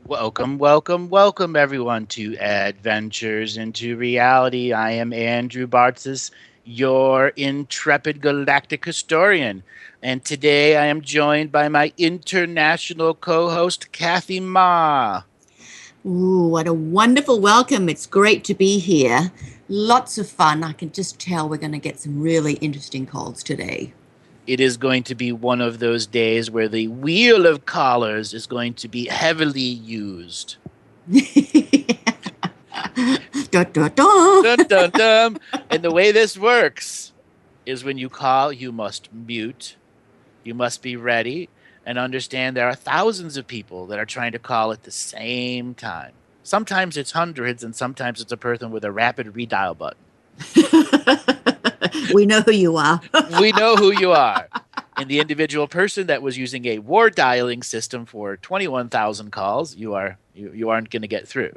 Welcome, welcome, welcome, everyone, to Adventures into Reality. I am Andrew Bartzis, your intrepid galactic historian. And today I am joined by my international co host, Kathy Ma. Ooh, what a wonderful welcome. It's great to be here. Lots of fun. I can just tell we're going to get some really interesting calls today. It is going to be one of those days where the wheel of collars is going to be heavily used. Da, da, da. Dun, dun, dun. And the way this works is when you call, you must mute. You must be ready and understand there are thousands of people that are trying to call at the same time. Sometimes it's hundreds, and sometimes it's a person with a rapid redial button. We know who you are. We know who you are. And the individual person that was using a war dialing system for 21,000 calls, you aren't going to get through.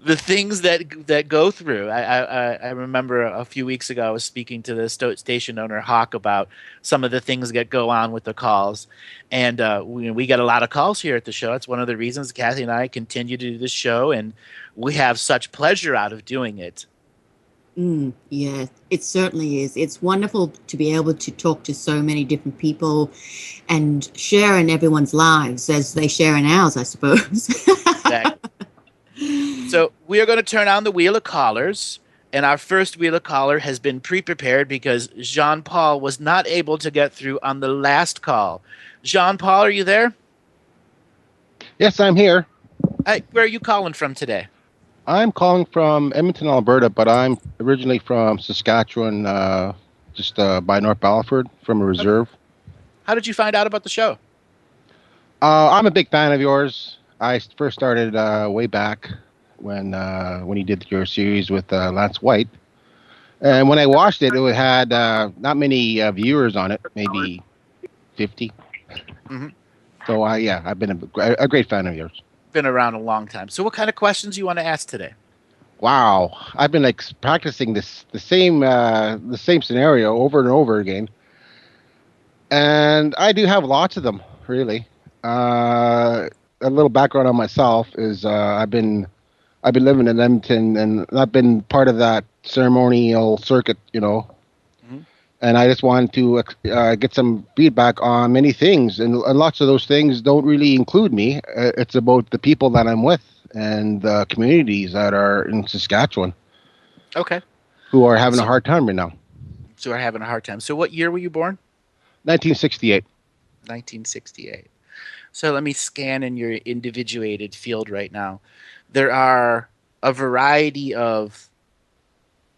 The things that go through. I remember a few weeks ago I was speaking to the station owner Hawk about some of the things that go on with the calls, and we get a lot of calls here at the show. It's one of the reasons Kathy and I continue to do this show, and we have such pleasure out of doing it. Yeah, it certainly is. It's wonderful to be able to talk to so many different people and share in everyone's lives as they share in ours, I suppose. Exactly. So we are going to turn on the wheel of callers, and our first wheel of caller has been pre-prepared because Jean-Paul was not able to get through on the last call. Jean-Paul, are you there? Yes, I'm here. Hey, where are you calling from today? I'm calling from Edmonton, Alberta, but I'm originally from Saskatchewan, just by North Battleford, from a reserve. How did you find out about the show? I'm a big fan of yours. I first started way back when you did your series with Lance White, and when I watched it, it had not many viewers on it, maybe 50. Mm-hmm. So I've been a great fan of yours. Been around a long time. So what kind of questions do you want to ask today? Wow, I've been like practicing the same scenario over and over again, and I do have lots of them. Really, a little background on myself is I've been living in Edmonton, and I've been part of that ceremonial circuit, Mm-hmm. and I just wanted to get some feedback on many things, and lots of those things don't really include me. It's about the people that I'm with and the communities that are in Saskatchewan. Okay. Who are having a hard time right now. So are having a hard time. So what year were you born? 1968. 1968. So let me scan in your individuated field right now. There are a variety of.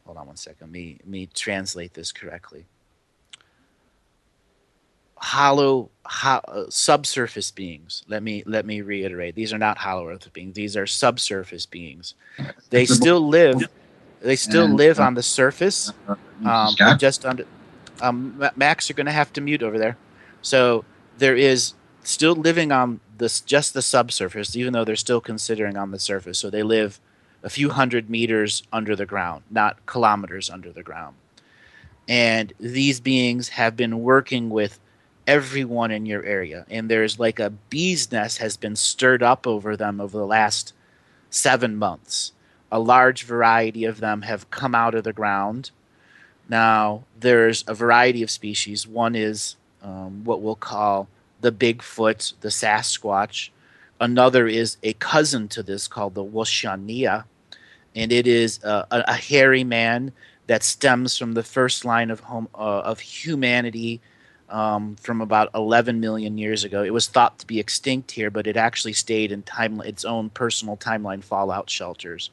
Hold on one second. Let me translate this correctly. Subsurface beings. Let me reiterate. These are not hollow earth beings. These are subsurface beings. They still live. They still live on the surface, but just under. Max, you're going to have to mute over there. So there is still living on just the subsurface, even though they're still considering on the surface. So they live a few hundred meters under the ground, not kilometers under the ground. And these beings have been working with everyone in your area. And there's like a bee's nest has been stirred up over them over the last 7 months. A large variety of them have come out of the ground. Now, there's a variety of species. One is what we'll call the Bigfoot, the Sasquatch. Another is a cousin to this called the Woshania, and it is a hairy man that stems from the first line of humanity from about 11 million years ago. It was thought to be extinct here, but it actually stayed in its own personal timeline fallout shelters.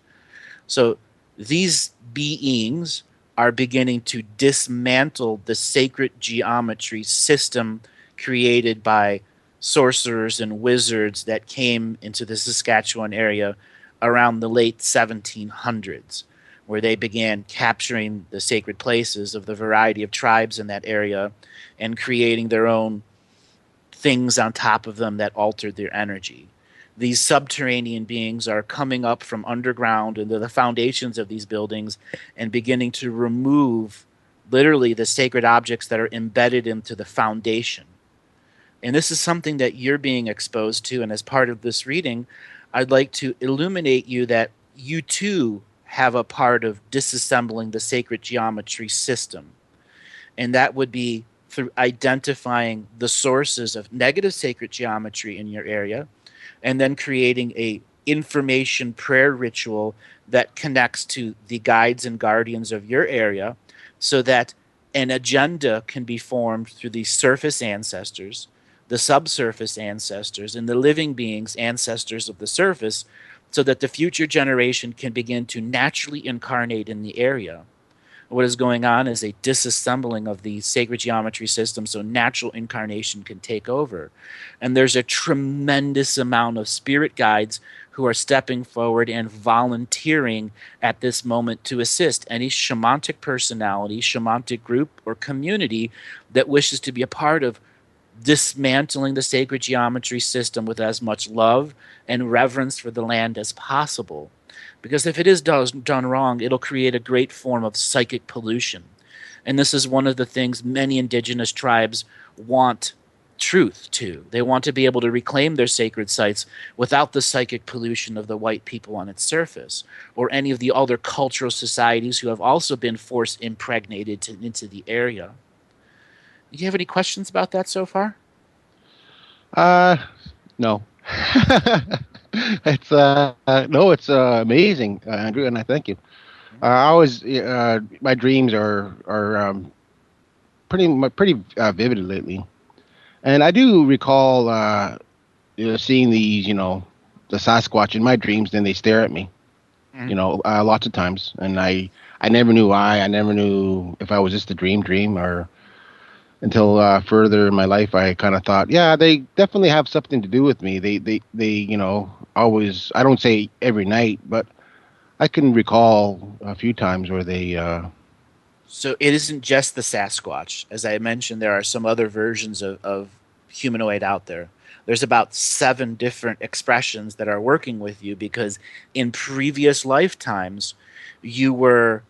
So these beings are beginning to dismantle the sacred geometry system created by sorcerers and wizards that came into the Saskatchewan area around the late 1700s, where they began capturing the sacred places of the variety of tribes in that area and creating their own things on top of them that altered their energy. These subterranean beings are coming up from underground into the foundations of these buildings and beginning to remove literally the sacred objects that are embedded into the foundation. And this is something that you're being exposed to. And as part of this reading, I'd like to illuminate you that you too have a part of disassembling the sacred geometry system. And that would be through identifying the sources of negative sacred geometry in your area, and then creating a information prayer ritual that connects to the guides and guardians of your area, so that an agenda can be formed through the surface ancestors, the subsurface ancestors, and the living beings ancestors of the surface, so that the future generation can begin to naturally incarnate in the area. What is going on is a disassembling of the sacred geometry system so natural incarnation can take over. And there's a tremendous amount of spirit guides who are stepping forward and volunteering at this moment to assist any shamanic personality, shamanic group, or community that wishes to be a part of dismantling the sacred geometry system with as much love and reverence for the land as possible. Because if it is done wrong, it'll create a great form of psychic pollution. And this is one of the things many indigenous tribes want truth to. They want to be able to reclaim their sacred sites without the psychic pollution of the white people on its surface, or any of the other cultural societies who have also been force impregnated into the area. Do you have any questions about that so far? No. It's no, it's amazing, Andrew, and I thank you. I always my dreams are pretty vivid lately, and I do recall seeing these, the Sasquatch in my dreams. Then they stare at me, lots of times, and I never knew why. I never knew if I was just a dream or until further in my life, I kind of thought, yeah, they definitely have something to do with me. They always. I don't say every night, but I can recall a few times where they. So it isn't just the Sasquatch. As I mentioned, there are some other versions of humanoid out there. There's about 7 different expressions that are working with you because in previous lifetimes, you were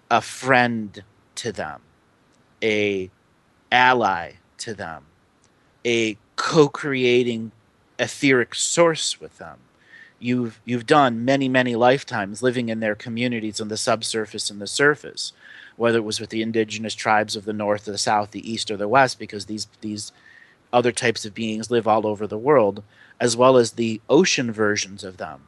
a friend to them, a ally to them, a co-creating etheric source with them. You've done many lifetimes living in their communities on the subsurface and the surface, whether it was with the indigenous tribes of the north, the south, the east, or the west, because these other types of beings live all over the world, as well as the ocean versions of them.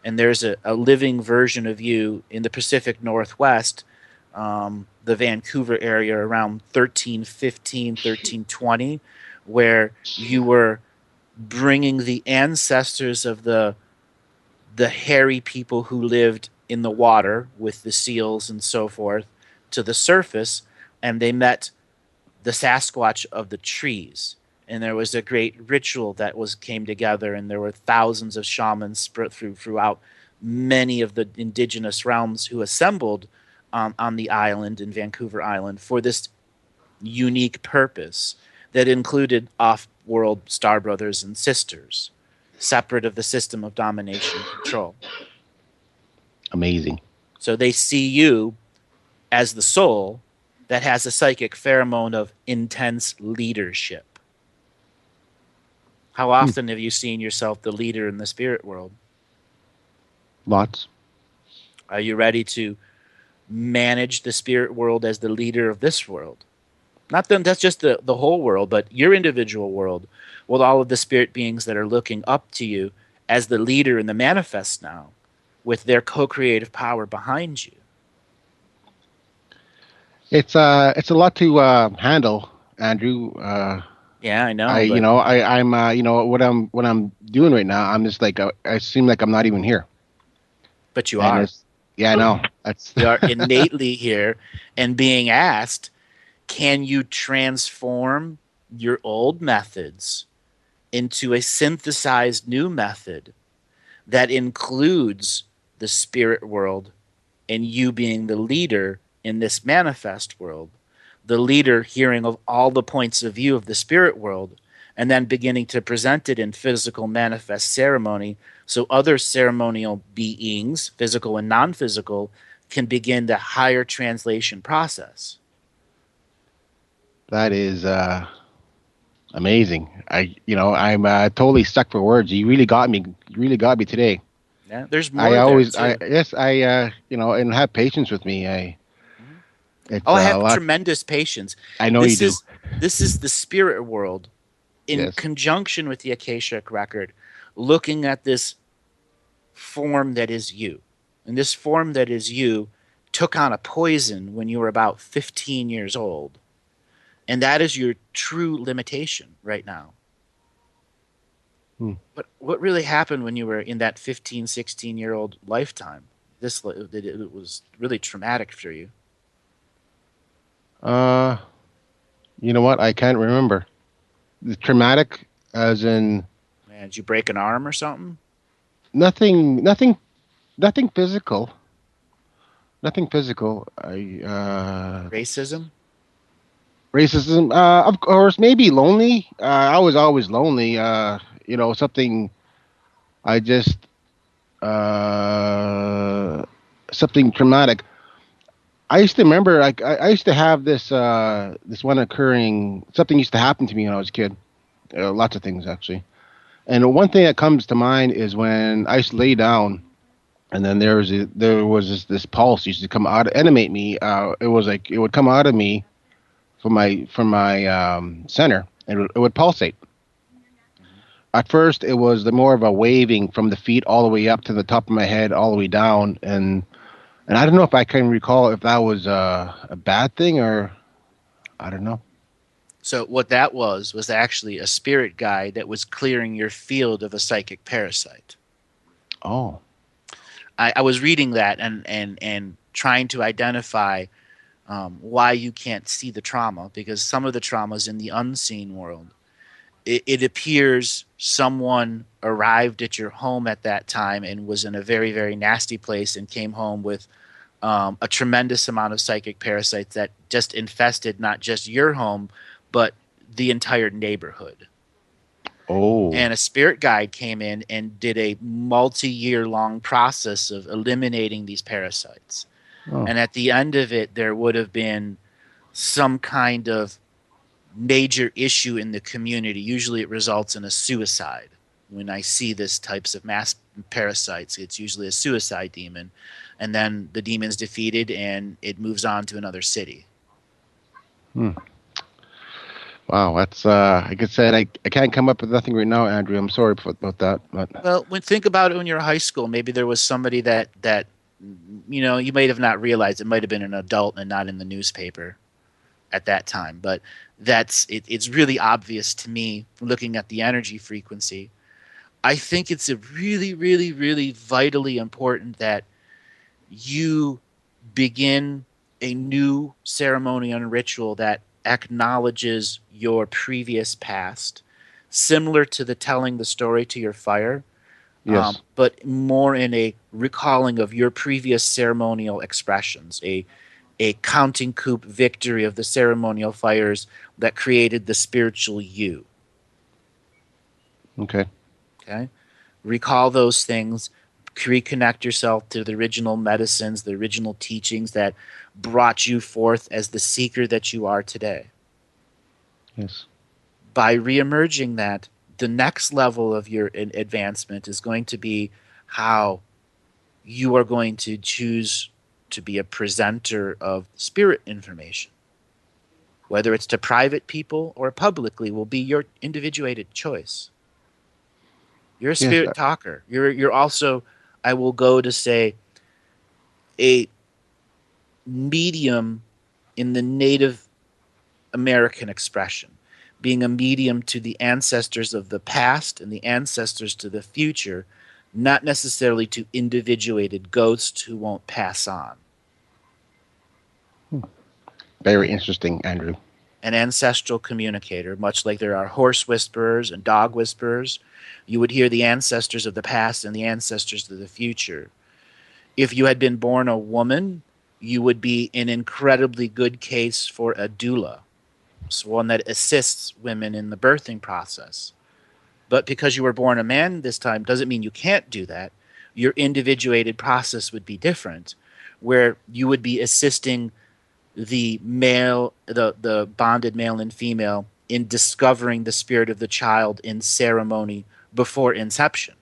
And there's a living version of you in the Pacific Northwest, the Vancouver area around 1315, 1320, where you were bringing the ancestors of the hairy people who lived in the water with the seals and so forth to the surface, and they met the Sasquatch of the trees. And there was a great ritual that came together, and there were thousands of shamans spread throughout many of the indigenous realms who assembled on the island in Vancouver Island for this unique purpose that included off-world star brothers and sisters, separate of the system of domination and control. Amazing. So they see you as the soul that has a psychic pheromone of intense leadership. How often have you seen yourself the leader in the spirit world? Lots. Are you ready to manage the spirit world as the leader of this world? Not them, that's just the whole world, but your individual world with all of the spirit beings that are looking up to you as the leader in the manifest now with their co-creative power behind you. It's a lot to handle, Andrew. Yeah, I know. I'm what I'm doing right now. I'm just like I seem like I'm not even here. But you are. Yeah, I know. That's you are innately here and being asked, can you transform your old methods into a synthesized new method that includes the spirit world and you being the leader in this manifest world, the leader hearing of all the points of view of the spirit world, and then beginning to present it in physical manifest ceremony so other ceremonial beings, physical and non-physical, can begin the higher translation process. That is Amazing. I'm totally stuck for words. You really got me. You really got me today. Yeah, there's I more there always, I too. yes, and have patience with me. Mhm. It's Oh, I a have lot. tremendous patience. I know you This do. is this is the spirit world in Yes. conjunction with the Akashic record, looking at this form that is you. And this form that is you took on a poison when you were about 15 years old. And that is your true limitation right now. Hmm. But what really happened when you were in that 15, 16-year-old lifetime? It was really traumatic for you. Uh, you know what? I can't remember. The traumatic, as in Man, did you break an arm or something? nothing, nothing physical. Nothing physical. Racism? Racism. Of course, maybe lonely. I was always lonely. Something. I just uh, something traumatic. I used to remember, like, I used to have this one occurring. Something used to happen to me when I was a kid. Lots of things actually. And one thing that comes to mind is when I used to lay down, and then there was this pulse used to come out, animate me. It was like it would come out of me from my center, and it would pulsate. Mhm. At first, it was the more of a waving from the feet all the way up to the top of my head, all the way down, and I don't know if I can recall if that was a bad thing or I don't know. So what that was actually a spirit guide that was clearing your field of a psychic parasite. Oh, I was reading that and trying to identify why you can't see the trauma, because some of the traumas in the unseen world. It appears someone arrived at your home at that time and was in a very, very nasty place and came home with a tremendous amount of psychic parasites that just infested not just your home, but the entire neighborhood. oh, And a spirit guide came in and did a multi-year long process of eliminating these parasites. oh. And at the end of it, there would have been some kind of major issue in the community. Usually it results in a suicide. When I see this types of mass parasites, it's usually a suicide demon. And then the demon's defeated and it moves on to another city. Hmm. Wow, that's like I said, I can't come up with nothing right now, Andrew. I'm sorry about that, but Well, when think about it, when you're in high school, maybe there was somebody that you might have not realized. It might have been an adult and not in the newspaper at that time. But it's really obvious to me looking at the energy frequency. I think it's a really, really, really vitally important that you begin a new ceremony and ritual that acknowledges your previous past, similar to the telling the story to your fire, yes, but more in a recalling of your previous ceremonial expressions, a counting coup victory of the ceremonial fires that created the spiritual you. okay, Okay, recall those things, reconnect yourself to the original medicines, the original teachings that brought you forth as the seeker that you are today. yes, By reemerging that, the next level of your advancement is going to be how you are going to choose to be a presenter of spirit information. Whether it's to private people or publicly will be your individuated choice. You're a yes, spirit talker. You're also, I will go to say, a medium in the Native American expression, being a medium to the ancestors of the past and the ancestors to the future, not necessarily to individuated ghosts who won't pass on. very interesting, Andrew. An ancestral communicator, much like there are horse whisperers and dog whisperers. You would hear the ancestors of the past and the ancestors of the future. If you had been born a woman, you would be an incredibly good case for a doula, so one that assists women in the birthing process. But because you were born a man this time doesn't mean you can't do that. Your individuated process would be different, where you would be assisting the bonded male and female in discovering the spirit of the child in ceremony before inception.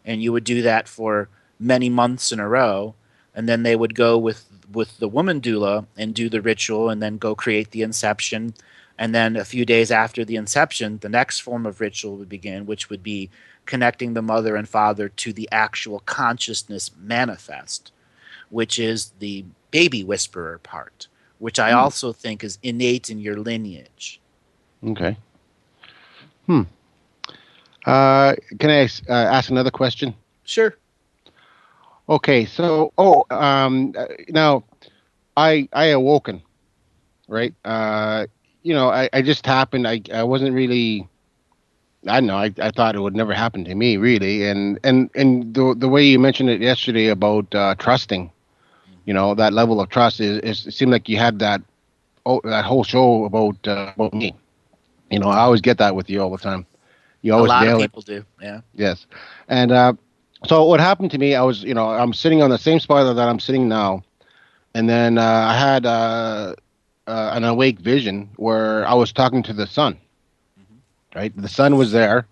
And you would do that for many months in a row, and then they would go with the woman doula and do the ritual, and then go create the inception. And then a few days after the inception, the next form of ritual would begin, which would be connecting the mother and father to the actual consciousness manifest, which is the baby whisperer part, which I also think is innate in your lineage. Okay. Can I ask another question? Sure. Okay, so now I awoken, right? I just happened. I wasn't really. I don't know. I thought it would never happen to me, really. And the way you mentioned it yesterday about trusting, that level of trust is it seemed like you had that whole show about me. I always get that with you all the time. You A always lot of nail it. people do. Yeah. Yes, and so what happened to me? I was, I'm sitting on the same spot that I'm sitting now, and then I had an awake vision where I was talking to the sun. Right, the sun was there.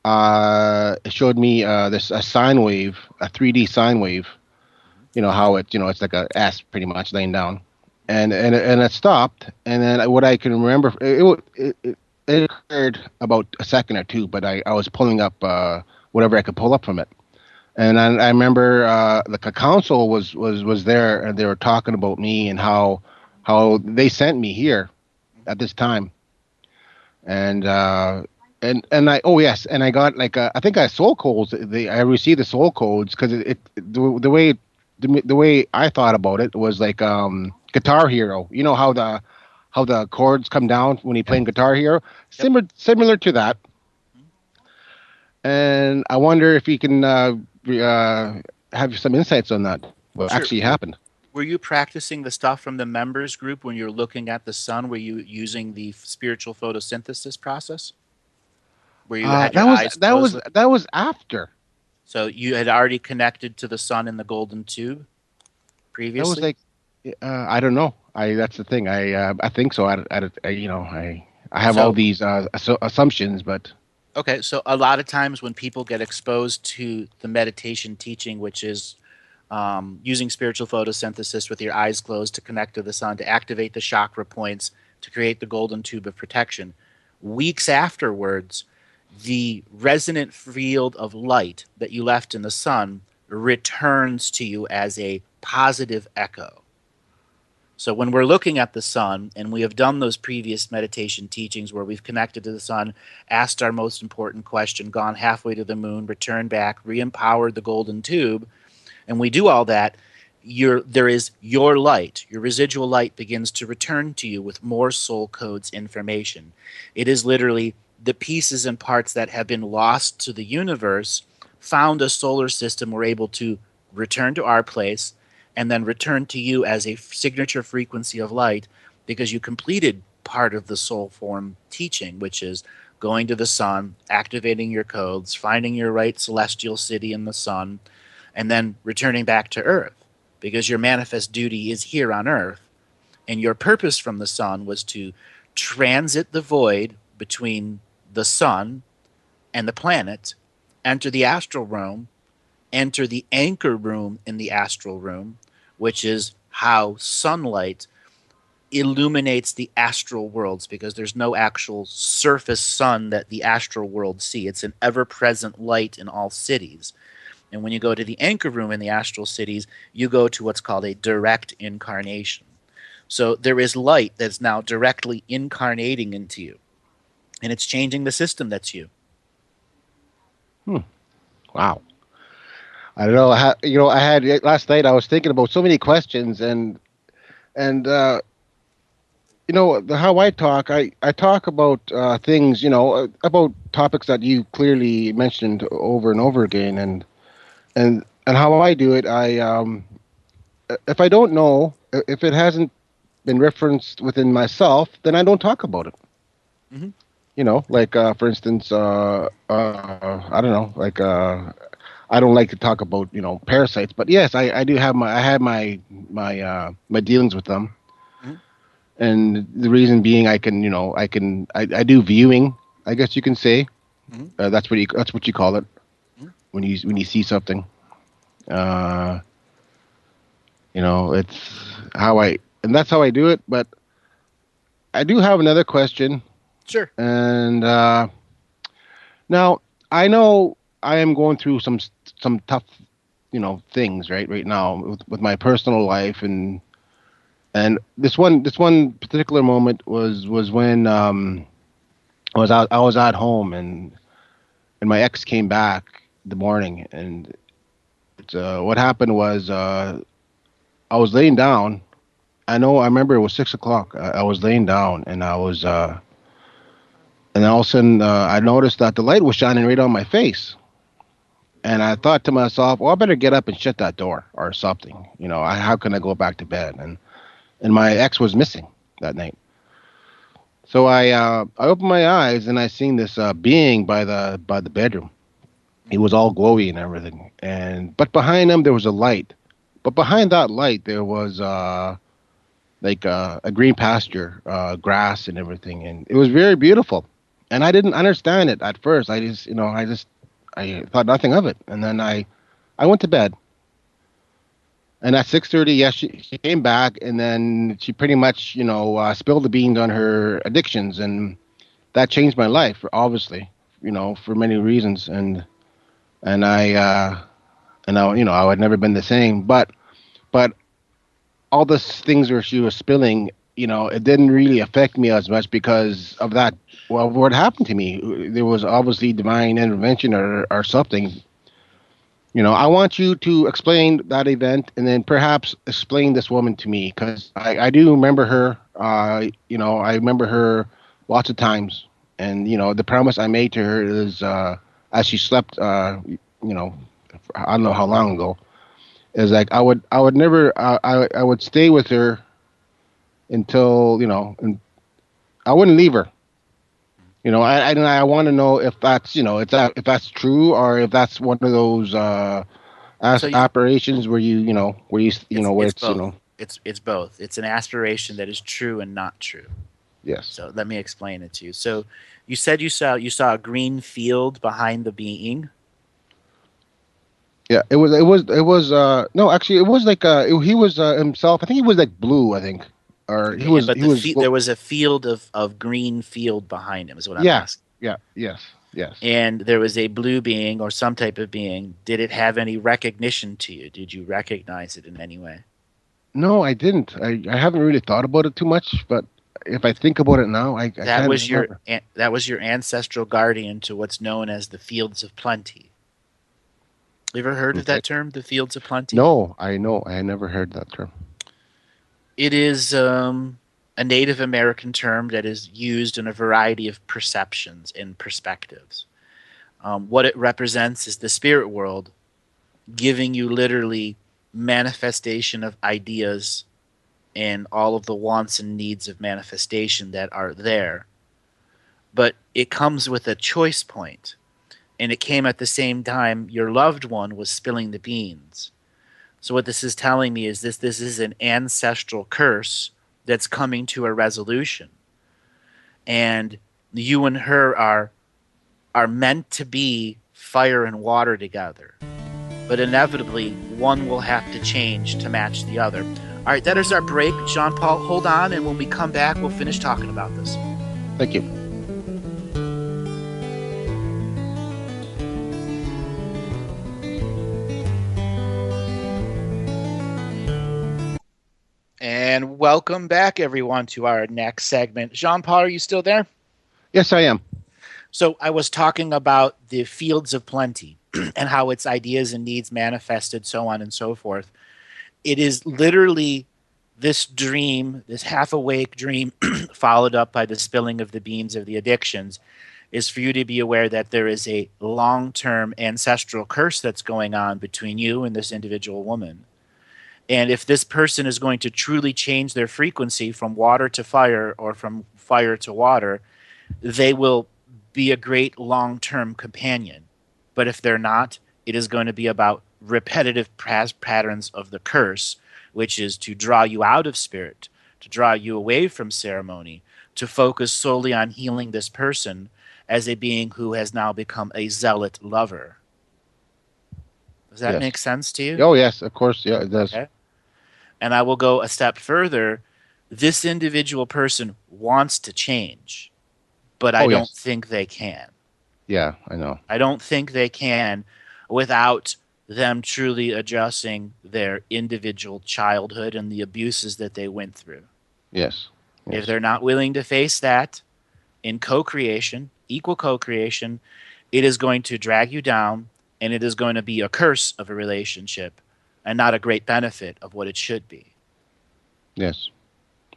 It showed me a sine wave, a 3D sine wave. How it's like a S pretty much laying down, and it stopped. And then what I can remember, it occurred about a second or two, but I was pulling up whatever I could pull up from it. And I remember the council was there, and they were talking about me and how they sent me here at this time. And I and I got like I think I soul codes. I received the soul codes because the way I thought about it was like Guitar Hero. You know how the chords come down when you play Guitar Hero, similar to that. And I wonder if you can have some insights on that. What actually happened? Were you practicing the stuff from the members group when you're looking at the sun? Were you using the spiritual photosynthesis process? Where you had your eyes closed? That was after. So you had already connected to the sun in the golden tube previously? That was like I don't know. That's the thing. I think so. I have all these assumptions, but okay. So a lot of times when people get exposed to the meditation teaching, which is using spiritual photosynthesis with your eyes closed to connect to the sun, to activate the chakra points, to create the golden tube of protection, weeks afterwards, the resonant field of light that you left in the sun returns to you as a positive echo. So when we're looking at the sun, and we have done those previous meditation teachings where we've connected to the sun, asked our most important question, gone halfway to the moon, returned back, re-empowered the golden tube, and we do all that, there is your light. Your residual light begins to return to you with more soul codes information. It is literally the pieces and parts that have been lost to the universe, found a solar system, were able to return to our place, and then return to you as a signature frequency of light, because you completed part of the soul form teaching, which is going to the sun, activating your codes, finding your right celestial city in the sun, and then returning back to Earth, because your manifest duty is here on Earth. And your purpose from the sun was to transit the void between the sun and the planet, enter the astral realm, enter the anchor room in the astral room, which is how sunlight illuminates the astral worlds, because there's no actual surface sun that the astral worlds see. It's an ever-present light in all cities. And when you go to the anchor room in the astral cities, you go to what's called a direct incarnation. So there is light that's now directly incarnating into you, and it's changing the system that's you. Wow. I don't know. I had last night. I was thinking about so many questions, and how I talk. I talk about things. About topics that you clearly mentioned over and over again, and how I do it. If I don't know, if it hasn't been referenced within myself, then I don't talk about it. Mm-hmm. Like for instance, I don't know, like I don't like to talk about parasites, but yes, I do have my dealings with them, Mm-hmm. And the reason being, I do viewing, I guess you can say. Mhm. That's what you call it Mhm. when you see something. Uh, it's how and that's how I do it. But I do have another question, Sure. and now I know I am going through some tough, things right now with my personal life, and this one particular moment was when I was at home, and my ex came back the morning, and what happened was I was laying down. I remember it was 6 o'clock. I was laying down, and and all of a sudden I noticed that the light was shining right on my face. And I thought to myself, well, I better get up and shut that door or something. How can I go back to bed? And my ex was missing that night. So I opened my eyes and I seen this being by the bedroom. He was all glowy and everything. But behind him there was a light. But behind that light there was like a green pasture, grass and everything, and it was very beautiful. And I didn't understand it at first. I thought nothing of it, and then I went to bed. And at 6:30, yes, she came back, and then she pretty much, spilled the beans on her addictions, and that changed my life, obviously, for many reasons, and I had never been the same, but all the things where she was spilling, it didn't really affect me as much because of that. Well, what happened to me? There was obviously divine intervention or something. I want you to explain that event and then perhaps explain this woman to me because I do remember her. I remember her lots of times. And, the promise I made to her is as she slept, I don't know how long ago, is like I would never, I would stay with her until, and I wouldn't leave her. I want to know if that's, if that's true or if that's one of those So aspirations where where it's it's both. It's both. It's an aspiration that is true and not true. yes. So let me explain it to you. So you said you saw a green field behind the being. Yeah, it was no, actually it was like he was himself. I think he was like blue, I think. Or Okay, and but he was there was a field of green field behind him is what I'm yeah. asking. Yeah, yes. Yes. And there was a blue being or some type of being. Did it have any recognition to you? Did you recognize it in any way? No, I didn't. I haven't really thought about it too much, but if I think about it now, I That can't was your remember. that was your ancestral guardian to what's known as the fields of plenty. You ever heard of Okay. that term, the fields of plenty? No, I know. I had never heard that term. It is a Native American term that is used in a variety of perceptions and perspectives. What it represents is the spirit world giving you literally manifestation of ideas and all of the wants and needs of manifestation that are there. But it comes with a choice point, and it came at the same time your loved one was spilling the beans. So what this is telling me is this is an ancestral curse that's coming to a resolution. And you and her are meant to be fire and water together. But inevitably one will have to change to match the other. All right, that is our break. Jean Paul, hold on, and when we come back, we'll finish talking about this. Thank you. And welcome back, everyone, to our next segment. Jean Paul, are you still there? Yes, I am. So I was talking about the fields of plenty and how its ideas and needs manifested, so on and so forth. It is literally this dream, this half awake dream, followed up by the spilling of the beans of the addictions, is for you to be aware that there is a long term ancestral curse that's going on between you and this individual woman. And if this person is going to truly change their frequency from water to fire or from fire to water, they will be a great long term companion. But if they're not, it is going to be about repetitive patterns of the curse, which is to draw you out of spirit, to draw you away from ceremony, to focus solely on healing this person as a being who has now become a zealot lover. Does that Yes. make sense to you? Oh, yes, of course. Yeah, it does. Okay. And I will go a step further. This individual person wants to change, but I Oh, don't yes. think they can. Yeah, I know. I don't think they can without them truly addressing their individual childhood and the abuses that they went through. Yes. If Yes. they're not willing to face that in co-creation, equal co-creation, it is going to drag you down, and it is going to be a curse of a relationship and not a great benefit of what it should be. Yes.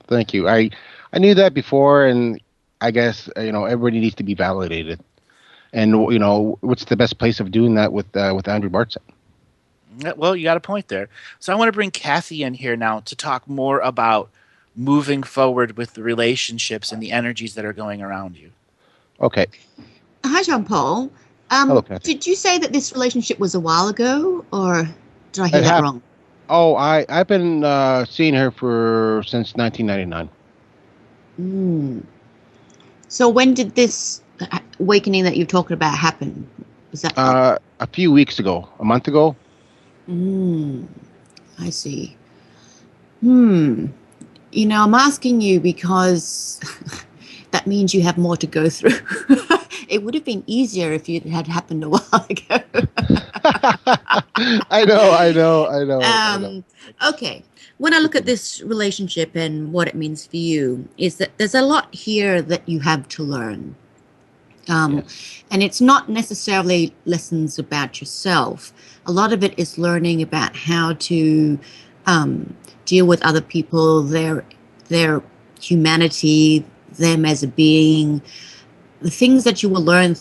Thank you. I knew that before, and I guess everybody needs to be validated. And what's the best place of doing that with Andrew Bartson? Well, you got a point there. So I want to bring Kathy in here now to talk more about moving forward with the relationships and the energies that are going around you. Okay. Hi, Jean-Paul. Hello, Kathy. Did you say that this relationship was a while ago, or did I hear that wrong? Oh, I've been seeing her since 1999. So when did this awakening that you're talking about happen? Was that a few weeks ago, a month ago? I see. I'm asking you because that means you have more to go through. It would have been easier if it had happened a while ago. I know. Okay. When I look at this relationship and what it means for you, is that there's a lot here that you have to learn. Yes. And it's not necessarily lessons about yourself. A lot of it is learning about how to deal with other people, their humanity, them as a being. The things that you will learn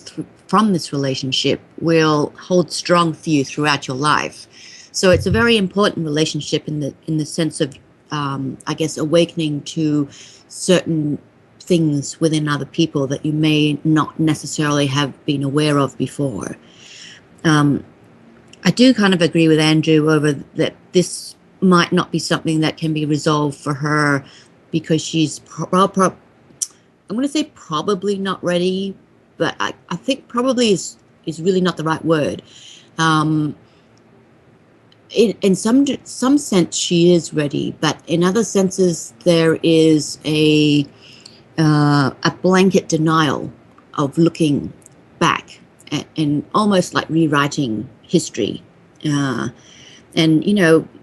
from this relationship will hold strong for you throughout your life. So it's a very important relationship in the sense of, I guess, awakening to certain things within other people that you may not necessarily have been aware of before. I do kind of agree with Andrew over that this might not be something that can be resolved for her because she's I'm going to say probably not ready, but I think probably is really not the right word. In some sense, she is ready, but in other senses, there is a blanket denial of looking back and almost like rewriting history. And,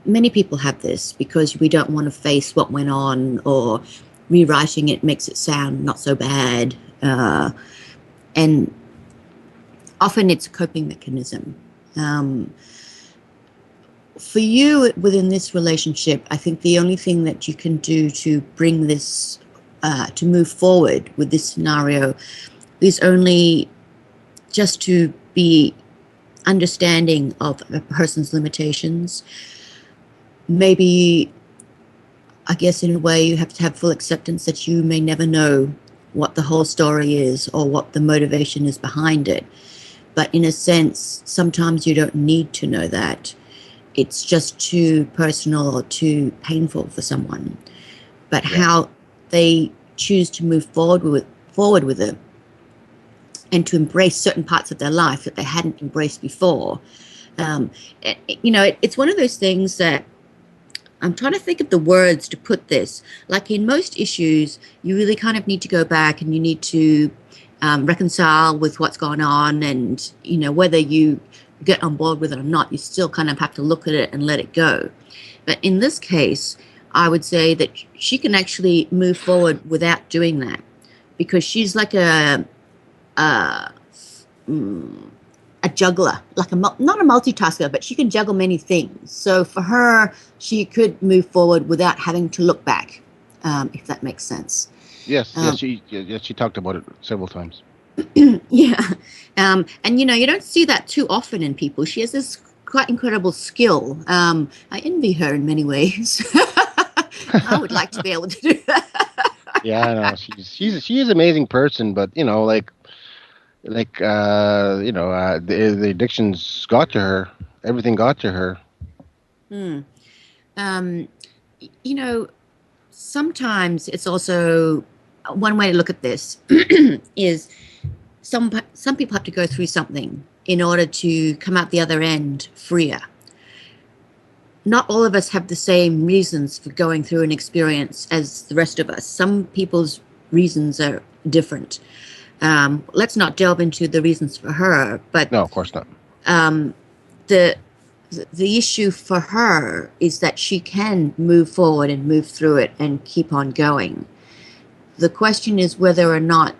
many people have this because we don't want to face what went on, or rewriting it makes it sound not so bad. And often it's a coping mechanism. For you within this relationship, I think the only thing that you can do to bring this, to move forward with this scenario is only just to be understanding of a person's limitations. Maybe, I guess in a way, you have to have full acceptance that you may never know what the whole story is or what the motivation is behind it. But in a sense, sometimes you don't need to know that. It's just too personal or too painful for someone. But how they choose to move forward with it and to embrace certain parts of their life that they hadn't embraced before. It's one of those things that I'm trying to think of the words to put this. Like in most issues, you really kind of need to go back and you need to reconcile with what's going on, and whether you get on board with it or not, you still kind of have to look at it and let it go. But in this case, I would say that she can actually move forward without doing that, because she's like a juggler, like not a multitasker, but she can juggle many things. So for her, she could move forward without having to look back, if that makes sense. Yes, she talked about it several times. Yeah. And you don't see that too often in people. She has this quite incredible skill. I envy her in many ways. I would like to be able to do that. Yeah, I know. She is an amazing person, but the addictions got to her. Everything got to her. sometimes it's also one way to look at this is some people have to go through something in order to come out the other end freer. Not all of us have the same reasons for going through an experience as the rest of us. Some people's reasons are different. Let's not delve into the reasons for her, but No, of course not. The issue for her is that she can move forward and move through it and keep on going. The question is whether or not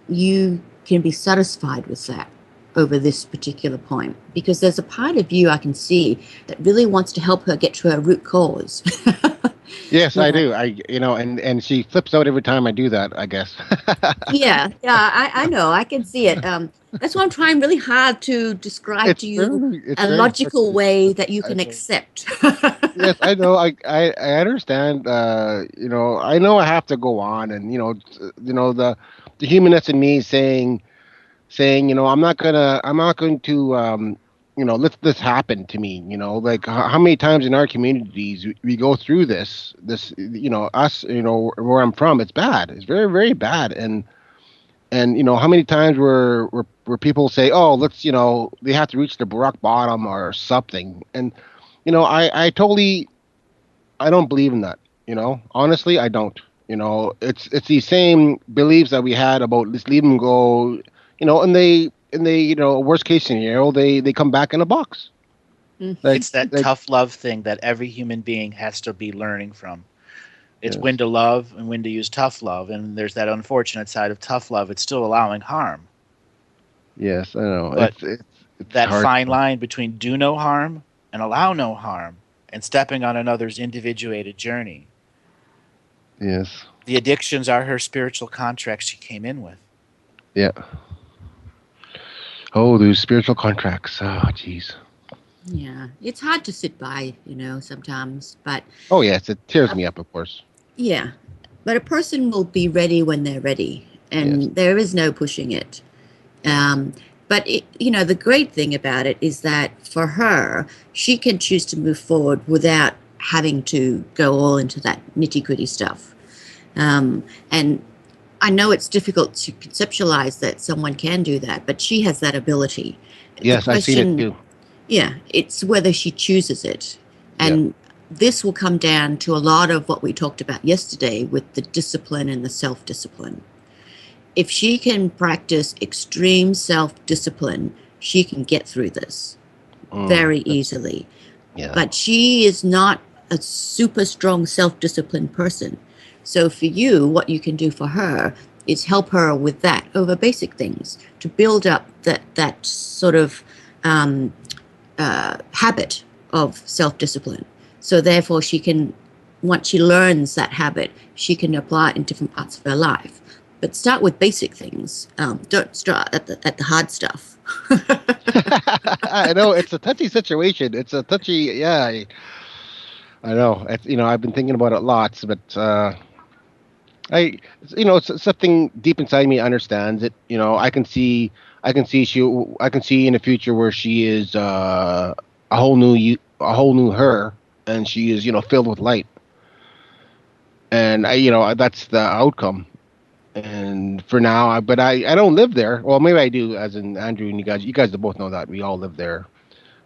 you can be satisfied with that over this particular point, because there's a part of you I can see that really wants to help her get to her root cause. Yes, I do. And she flips out every time I do that, I guess. Yeah, I know. I can see it. That's why I'm trying really hard to describe to you it's a very logical frustrating. way that you I can know. accept. Yes, I know. I understand. I know I have to go on, and the humanness in me saying, I'm not going to, let this happen to me. Like how many times in our communities we go through this, us, where I'm from, it's bad. It's very, very bad. And how many times where people say, oh, let's, they have to reach the rock bottom or something. And, I don't believe in that. Honestly, I don't. It's these same beliefs that we had about let's leave them go. And they, worst case scenario, they come back in a box. Mm. Like, It's that like tough love thing that every human being has to be learning from. It's yes, when to love and when to use tough love. And there's that unfortunate side of tough love. It's still allowing harm. yes, I know. But It's that hard. fine line between do no harm and allow no harm and stepping on another's individuated journey. Yes, The addictions are her spiritual contracts she came in with. yeah. Oh, those spiritual contracts. Oh, jeez. Yeah, it's hard to sit by, sometimes, but Oh, yes, it tears uh, me up, of course. yeah, but a person will be ready when they're ready, Yes, and there is no pushing it. Um, but the great thing about it is that for her, she can choose to move forward without having to go all into that nitty gritty stuff. And I know it's difficult to conceptualize that someone can do that, but she has that ability. The yes, I've seen it question, too. yeah, it's whether she chooses it. Yeah. And this will come down to a lot of what we talked about yesterday with the discipline and the self discipline. If she can practice extreme self discipline, she can get through this very easily. Yeah. But she is not a super strong self disciplined person. So for you, what you can do for her is help her with that over basic things to build up that sort of habit of self discipline. So therefore, she can, once she learns that habit, she can apply it in different parts of her life. But start with basic things. Don't start at the hard stuff. I know it's a touchy situation. It's a touchy, yeah. I know. I've been thinking about it lots, but I, it's something deep inside me understands it. I can see in the future where she is a whole new her, and she is, filled with light, and that's the outcome. And for now, but I don't live there. Well, maybe I do, as in Andrew and you guys both know that we all live there.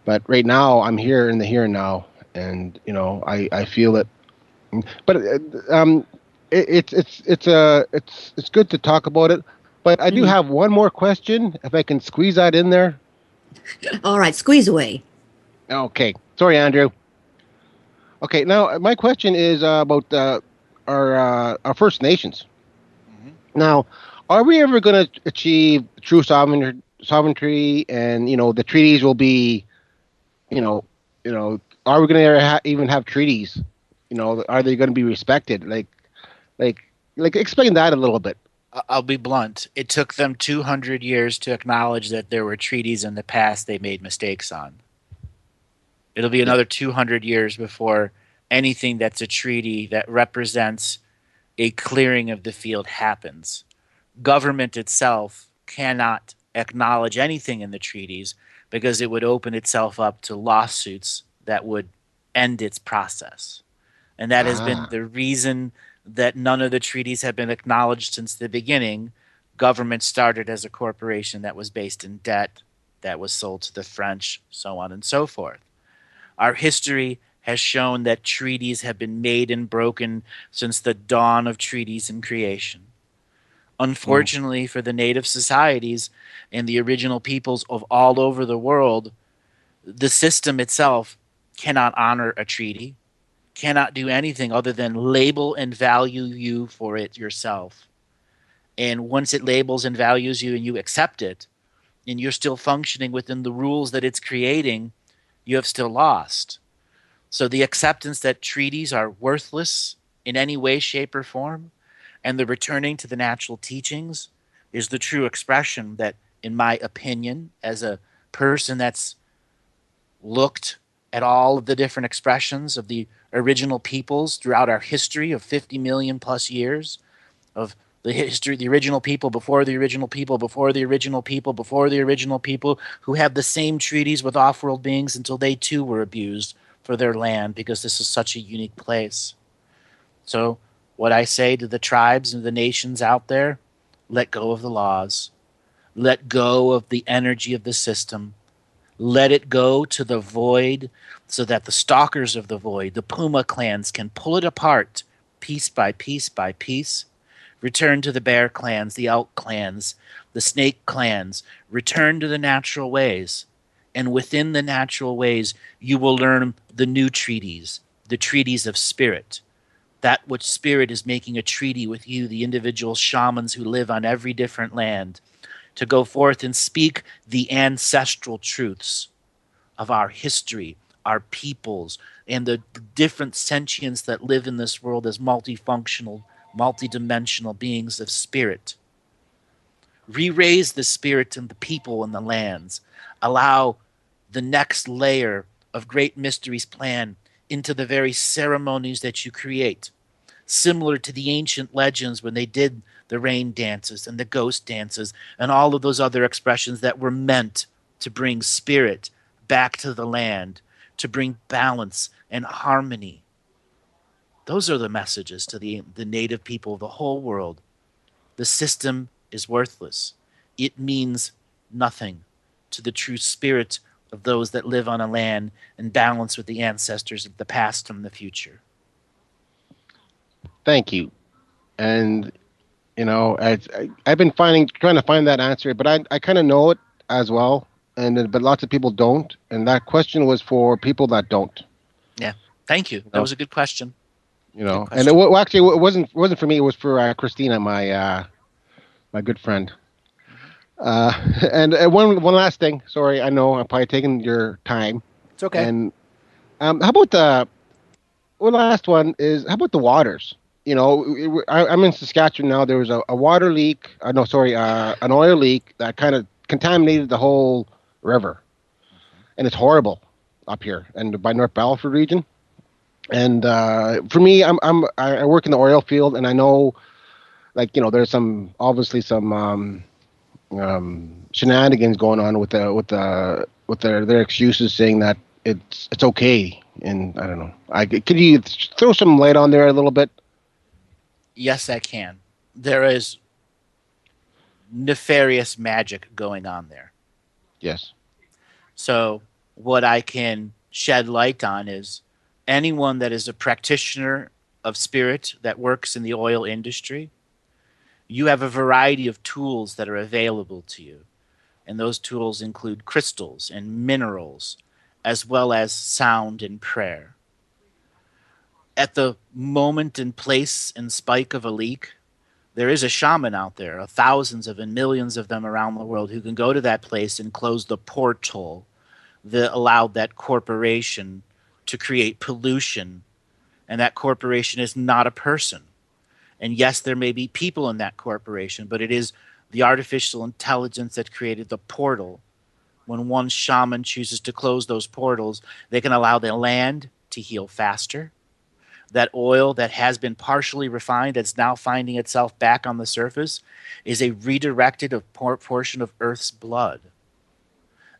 But right now, I'm here in the here and now, and I feel it. But it's good to talk about it. But I do Mhm. have one more question, if I can squeeze that in there. All right, squeeze away. Okay, sorry, Andrew. Okay, now my question is about our First Nations. Mm-hmm. Now, are we ever going to achieve true sovereignty, and the treaties will be, you know, are we going to even have treaties? Are they going to be respected? Like, explain that a little bit. I'll be blunt. It took them 200 years to acknowledge that there were treaties in the past they made mistakes on. It'll be Yeah. another 200 years before anything that's a treaty that represents a clearing of the field happens. Government itself cannot acknowledge anything in the treaties because it would open itself up to lawsuits that would end its process. And that has been Ah, the reason that none of the treaties have been acknowledged since the beginning. Government started as a corporation that was based in debt, that was sold to the French, so on and so forth. Our history has shown that treaties have been made and broken since the dawn of treaties and creation. Unfortunately for the native societies and the original peoples of all over the world, the system itself cannot honor a treaty, cannot do anything other than label and value you for it yourself. And once it labels and values you and you accept it, and you're still functioning within the rules that it's creating, you have still lost. So the acceptance that treaties are worthless in any way, shape, or form, and the returning to the natural teachings is the true expression that, in my opinion, as a person that's looked at all of the different expressions of the original peoples throughout our history of 50 million plus years, of the history, the original people before the original people before the original people before the original people, who have the same treaties with off-world beings until they too were abused for their land, because this is such a unique place. So what I say to the tribes and the nations out there, let go of the laws, let go of the energy of the system, let it go to the void, so that the stalkers of the void, the Puma clans, can pull it apart piece by piece by piece. Return to the bear clans, the elk clans, the snake clans. Return to the natural ways. And within the natural ways, you will learn the new treaties, the treaties of spirit. That which spirit is making a treaty with you, the individual shamans who live on every different land, to go forth and speak the ancestral truths of our history, our peoples, and the different sentients that live in this world as multifunctional, multidimensional beings of spirit. Re-raise the spirit in the people and the lands. Allow the next layer of great mysteries plan into the very ceremonies that you create, similar to the ancient legends when they did the rain dances and the ghost dances and all of those other expressions that were meant to bring spirit back to the land, to bring balance and harmony. Those are the messages to the native people of the whole world. The system is worthless. It means nothing to the true spirit of those that live on a land in balance with the ancestors of the past and the future. Thank you. And I've been trying to find that answer, but I kind of know it as well, but lots of people don't. And that question was for people that don't. Yeah, thank you. That was a good question. And actually, it wasn't for me. It was for Christina, my good friend. And one last thing. Sorry, I know I'm probably taking your time. It's okay. And how about last one is, how about the waters? I'm in Saskatchewan now. There was a water leak. No, sorry, an oil leak that kind of contaminated the whole river, and it's horrible up here and by North Battleford region. And for me, I work in the oil field, and I know, there's obviously some shenanigans going on with their excuses, saying that it's okay. And I don't know. Could you throw some light on there a little bit? Yes, I can. There is nefarious magic going on there. Yes. So what I can shed light on is anyone that is a practitioner of spirit that works in the oil industry, you have a variety of tools that are available to you. And those tools include crystals and minerals, as well as sound and prayer. At the moment and place and spike of a leak, there is a shaman out there, thousands of and millions of them around the world, who can go to that place and close the portal that allowed that corporation to create pollution. And that corporation is not a person. And yes, there may be people in that corporation, but it is the artificial intelligence that created the portal. When one shaman chooses to close those portals, they can allow the land to heal faster. That oil that has been partially refined, that's now finding itself back on the surface, is a redirected portion of Earth's blood.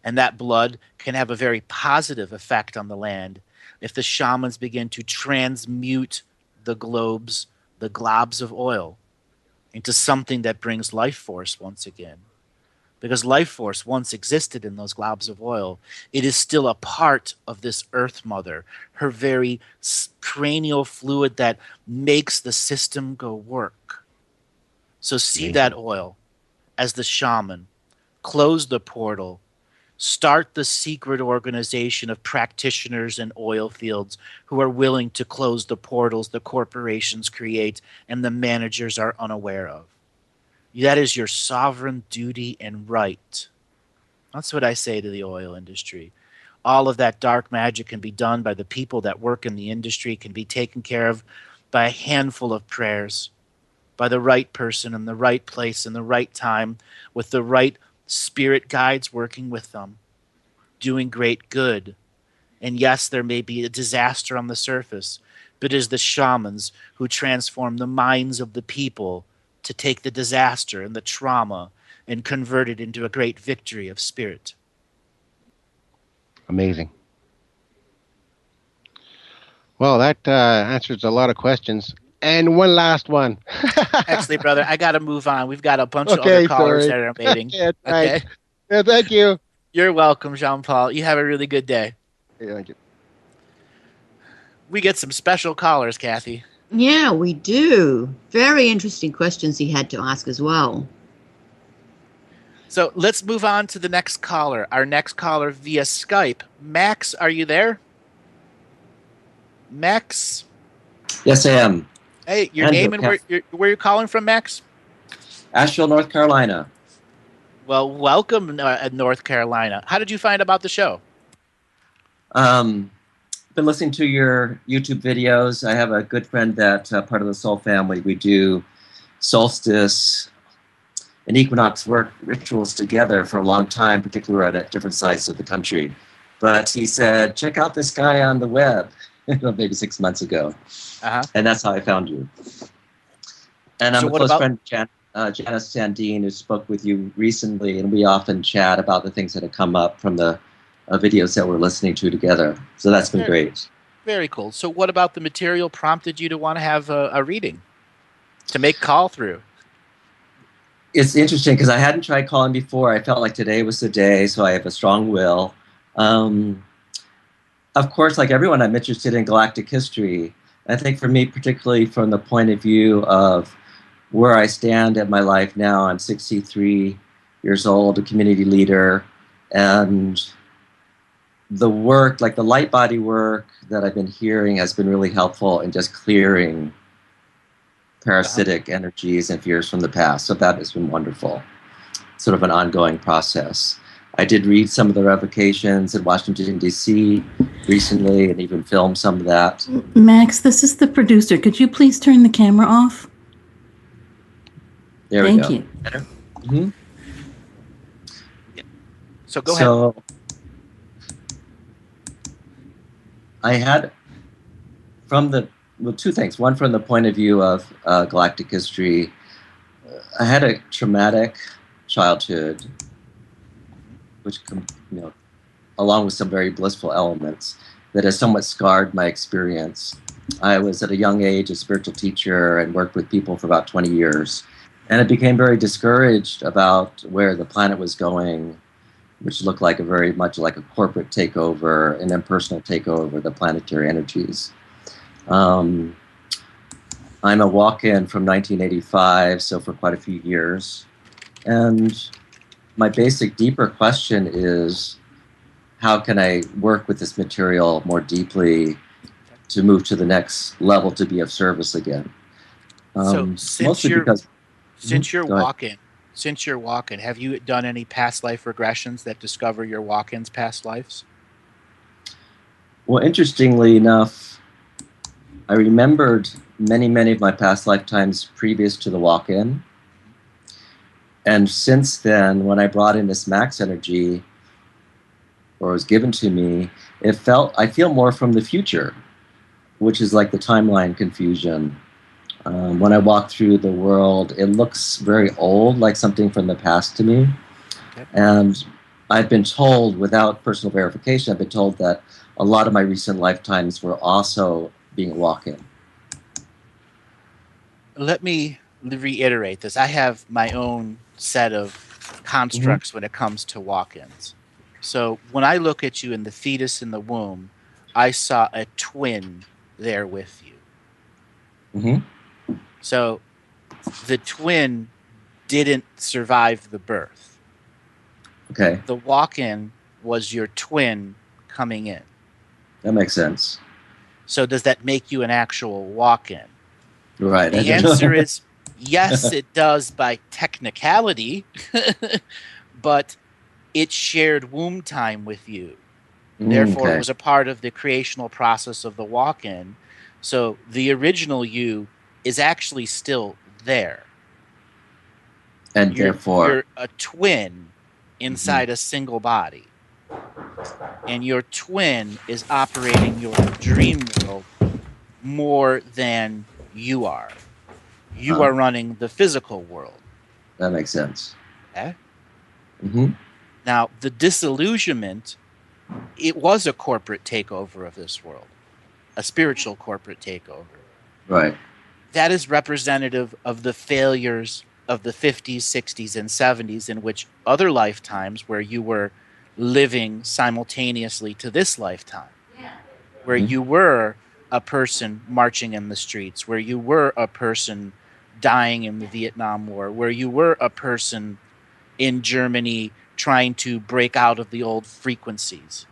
And that blood can have a very positive effect on the land if the shamans begin to transmute the globes, the globs of oil into something that brings life force once again. Because life force once existed in those globs of oil. It is still a part of this Earth Mother, her very cranial fluid that makes the system go work. So see that oil as the shaman, close the portal, start the secret organization of practitioners in oil fields who are willing to close the portals the corporations create and the managers are unaware of. That is your sovereign duty and right. That's what I say to the oil industry. All of that dark magic can be done by the people that work in the industry, can be taken care of by a handful of prayers, by the right person in the right place in the right time, with the right spirit guides working with them, doing great good. And yes, there may be a disaster on the surface, but it is the shamans who transform the minds of the people to take the disaster and the trauma and convert it into a great victory of spirit. Amazing. Well, that answers a lot of questions. And one last one. Actually, brother, I got to move on. We've got a bunch of Okay, other callers sorry. that are waiting. Yeah, Okay. right. Yeah, thank you. You're welcome, Jean-Paul. You have a really good day. Yeah, thank you. We get some special callers, Kathy. Yeah, we do. Very interesting questions he had to ask as well. So let's move on to the next caller. Our next caller via Skype. Max, are you there? Max? Yes, I am. Hey, your And name and where you're calling from, Max? Asheville, North Carolina. Well, welcome, North Carolina. How did you find about the show? Been listening to your YouTube videos. I have a good friend that part of the Soul family. We do solstice and equinox work rituals together for a long time, particularly at different sites of the country. But he said, check out this guy on the web, maybe 6 months ago. And that's how I found you. And I'm a close friend of Janice Sandine, who spoke with you recently, and we often chat about the things that have come up from the videos that we're listening to together. So that's been great. Very cool. So what about the material prompted you to want to have a reading, to make call through? It's interesting because I hadn't tried calling before. I felt like today was the day, so I have a strong will. Of course, like everyone, I'm interested in galactic history. I think for me, particularly from the point of view of where I stand in my life now, I'm 63 years old, a community leader, and the work, like the light body work that I've been hearing, has been really helpful in just clearing parasitic energies and fears from the past. So that has been wonderful. Sort of an ongoing process. I did read some of the revocations in Washington, D.C. recently and even filmed some of that. Max, this is the producer. Could you please turn the camera off? There we go. Thank you. Better? Mm-hmm. Yeah. So go ahead. I had two things. One, from the point of view of galactic history, I had a traumatic childhood, which, along with some very blissful elements, that has somewhat scarred my experience. I was at a young age a spiritual teacher and worked with people for about 20 years. And I became very discouraged about where the planet was going, which looked like very much like a corporate takeover, an impersonal takeover of the planetary energies. I'm a walk-in from 1985, so for quite a few years. And my basic, deeper question is, how can I work with this material more deeply to move to the next level, to be of service again? So since you're walking, have you done any past life regressions that discover your walk-ins past lives? Well, interestingly enough, I remembered many, many of my past lifetimes previous to the walk-in. And since then, when I brought in this max energy, or was given to me, I feel more from the future, which is like the timeline confusion. When I walk through the world, it looks very old, like something from the past to me. Okay. And I've been told, without personal verification, I've been told that a lot of my recent lifetimes were also being a walk-in. let me reiterate this. I have my own set of constructs when it comes to walk-ins. So when I look at you in the fetus in the womb, I saw a twin there with you. So the twin didn't survive the birth. Okay, The walk-in was your twin coming in. that makes sense. So does that make you an actual walk-in? Right. The answer is yes, it does by technicality, but it shared womb time with you. Therefore, it was a part of the creational process of the walk-in. So the original you is actually still there. And therefore, you're a twin inside a single body. And your twin is operating your dream world more than you are. You are running the physical world. That makes sense. Okay? Now, the disillusionment, it was a corporate takeover of this world, a spiritual corporate takeover. Right. That is representative of the failures of the 50s, 60s, and 70s, in which other lifetimes where you were living simultaneously to this lifetime, where you were a person marching in the streets, where you were a person dying in the Vietnam War, where you were a person in Germany trying to break out of the old frequencies.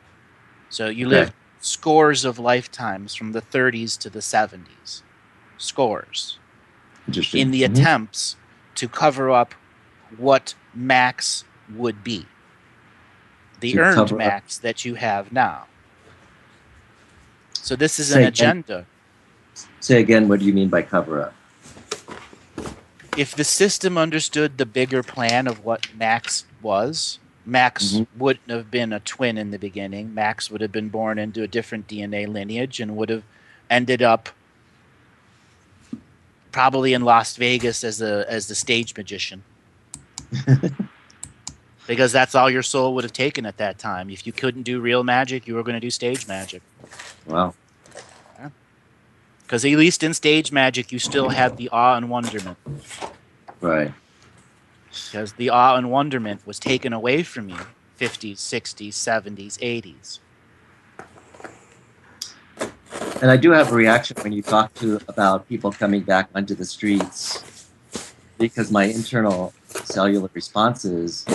So you lived scores of lifetimes from the 30s to the 70s. Scores. Interesting. In the attempts to cover up what Max would be. The earned Max that you have now. So this is an agenda. Say again, what do you mean by cover up? If the system understood the bigger plan of what Max was, Max wouldn't have been a twin in the beginning. Max would have been born into a different DNA lineage and would have ended up probably in Las Vegas as the stage magician. Because that's all your soul would have taken at that time. If you couldn't do real magic, you were going to do stage magic. Wow. Because at least in stage magic, you still had the awe and wonderment. Right. Because the awe and wonderment was taken away from you 50s, 60s, 70s, 80s. And I do have a reaction when you talk about people coming back onto the streets, because my internal cellular responses,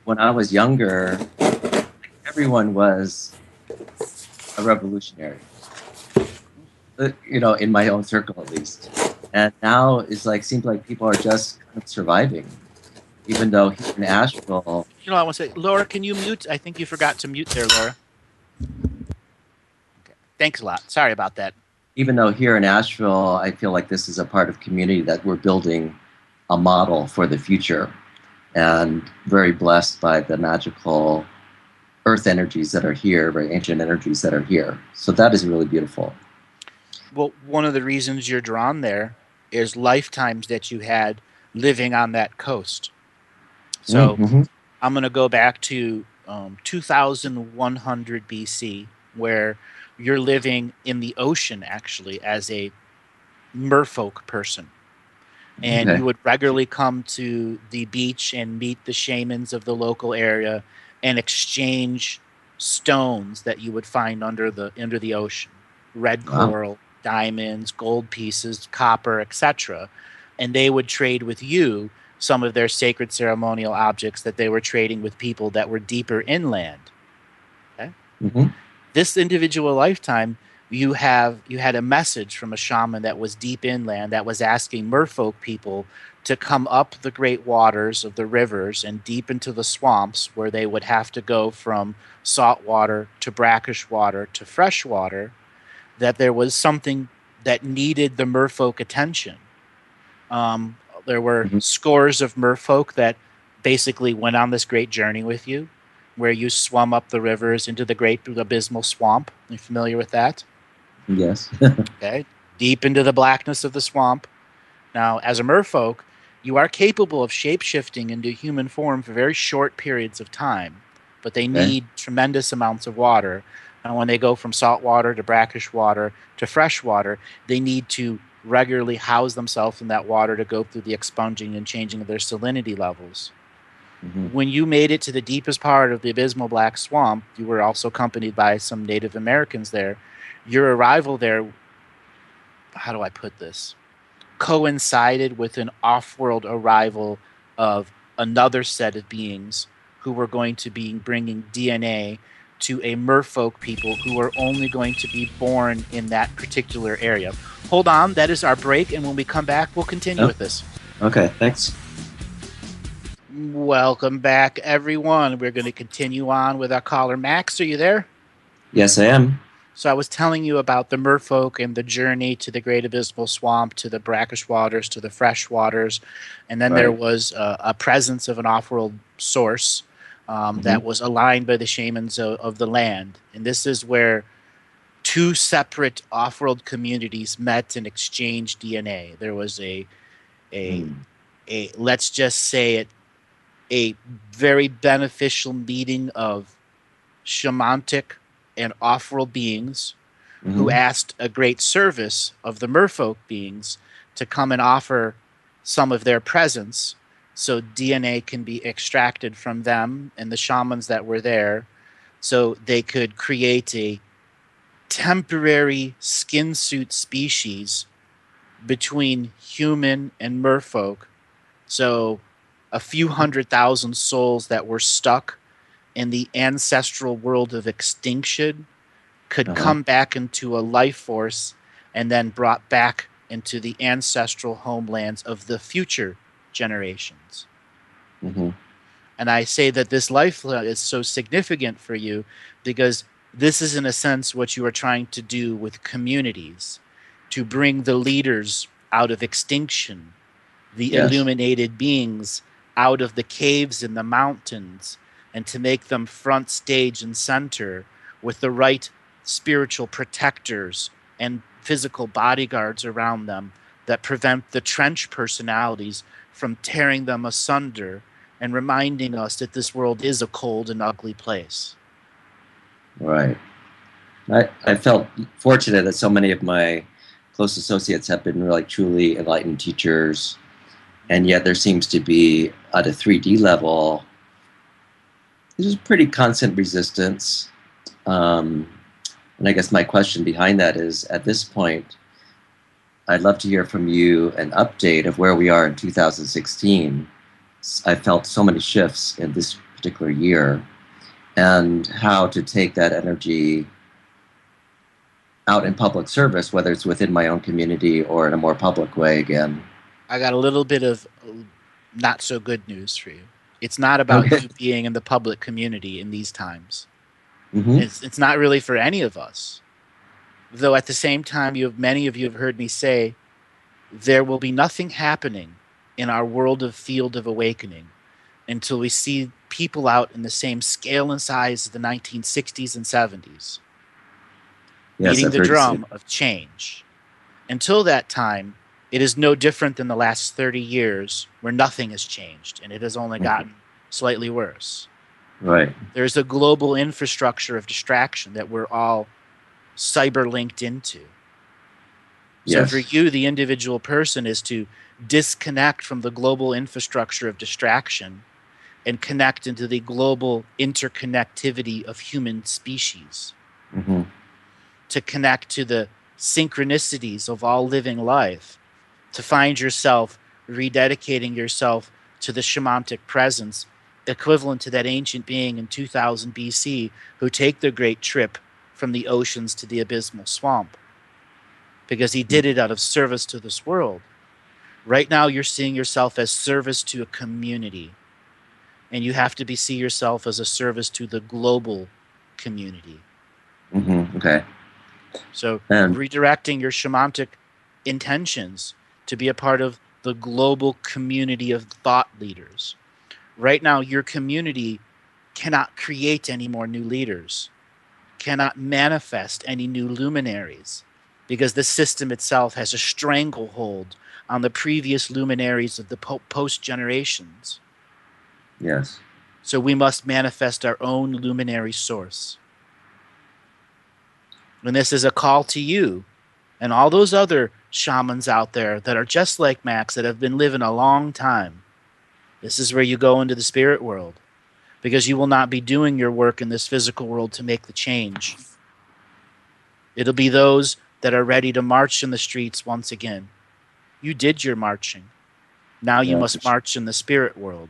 when I was younger, everyone was a revolutionary, in my own circle at least. And now it's seems like people are just kind of surviving, even though here in Asheville. I want to say, Laura, can you mute? I think you forgot to mute there, Laura. Okay. Thanks a lot. Sorry about that. Even though here in Asheville, I feel like this is a part of community that we're building a model for the future, and very blessed by the magical earth energies that are here, very ancient energies that are here. So that is really beautiful. Well, one of the reasons you're drawn there is lifetimes that you had living on that coast. So I'm going to go back to 2100 BC, where you're living in the ocean, actually, as a merfolk person. And you would regularly come to the beach and meet the shamans of the local area and exchange stones that you would find under the ocean. Red coral, diamonds, gold pieces, copper, etc. And they would trade with you some of their sacred ceremonial objects that they were trading with people that were deeper inland. Okay? This individual lifetime, you had a message from a shaman that was deep inland that was asking merfolk people to come up the great waters of the rivers and deep into the swamps, where they would have to go from salt water to brackish water to fresh water, that there was something that needed the merfolk attention. There were scores of merfolk that basically went on this great journey with you, where you swum up the rivers into the great abysmal swamp. Are you familiar with that? Yes. Okay. Deep into the blackness of the swamp. Now, as a merfolk, you are capable of shape-shifting into human form for very short periods of time, but they need tremendous amounts of water. And when they go from salt water to brackish water to fresh water, they need to regularly house themselves in that water to go through the expunging and changing of their salinity levels. When you made it to the deepest part of the abysmal Black Swamp, you were also accompanied by some Native Americans there. Your arrival there, how do I put this, coincided with an off-world arrival of another set of beings who were going to be bringing DNA to a merfolk people who are only going to be born in that particular area. Hold on, that is our break, and when we come back, we'll continue with this. Okay, thanks. Welcome back, everyone. We're going to continue on with our caller, Max. Are you there? Yes, I am. So I was telling you about the merfolk and the journey to the Great Abysmal Swamp, to the brackish waters, to the fresh waters. And then there was a presence of an off-world source that was aligned by the shamans of the land. And this is where two separate off-world communities met and exchanged DNA. There was a let's just say it, a very beneficial meeting of shamanic and off-world beings who asked a great service of the merfolk beings to come and offer some of their presence so DNA can be extracted from them and the shamans that were there so they could create a temporary skin suit species between human and merfolk. So a few 100,000 souls that were stuck in the ancestral world of extinction could come back into a life force and then brought back into the ancestral homelands of the future generations. And I say that this life is so significant for you because this is in a sense what you are trying to do with communities, to bring the leaders out of extinction, the illuminated beings out of the caves in the mountains, and to make them front stage and center with the right spiritual protectors and physical bodyguards around them that prevent the trench personalities from tearing them asunder and reminding us that this world is a cold and ugly place. Right. I felt fortunate that so many of my close associates have been really truly enlightened teachers, and yet there seems to be, at a 3D level, there's pretty constant resistance. And I guess my question behind that is, at this point, I'd love to hear from you an update of where we are in 2016. I felt so many shifts in this particular year, and how to take that energy out in public service, whether it's within my own community or in a more public way again. I got a little bit of not so good news for you. It's not about you being in the public community in these times. It's not really for any of us. Though at the same time, many of you have heard me say, there will be nothing happening in our world of field of awakening until we see people out in the same scale and size as the 1960s and 70s. Beating the drum of change. Until that time, it is no different than the last 30 years where nothing has changed and it has only gotten slightly worse. Right. There's a global infrastructure of distraction that we're all cyber linked into. So for you, the individual person is to disconnect from the global infrastructure of distraction and connect into the global interconnectivity of human species. To connect to the synchronicities of all living life, to find yourself rededicating yourself to the shamanic presence, equivalent to that ancient being in 2000 BC who take the great trip from the oceans to the abysmal swamp, because he did it out of service to this world. Right now, you're seeing yourself as service to a community, and you have to see yourself as a service to the global community. Okay. So redirecting your shamanic intentions to be a part of the global community of thought leaders. Right now, your community cannot create any more new leaders, cannot manifest any new luminaries, because the system itself has a stranglehold on the previous luminaries of the post generations. Yes. So we must manifest our own luminary source. And this is a call to you and all those other shamans out there that are just like Max, that have been living a long time. This is where you go into the spirit world, because you will not be doing your work in this physical world to make the change. It'll be those that are ready to march in the streets once again. You did your marching. Now you must march in the spirit world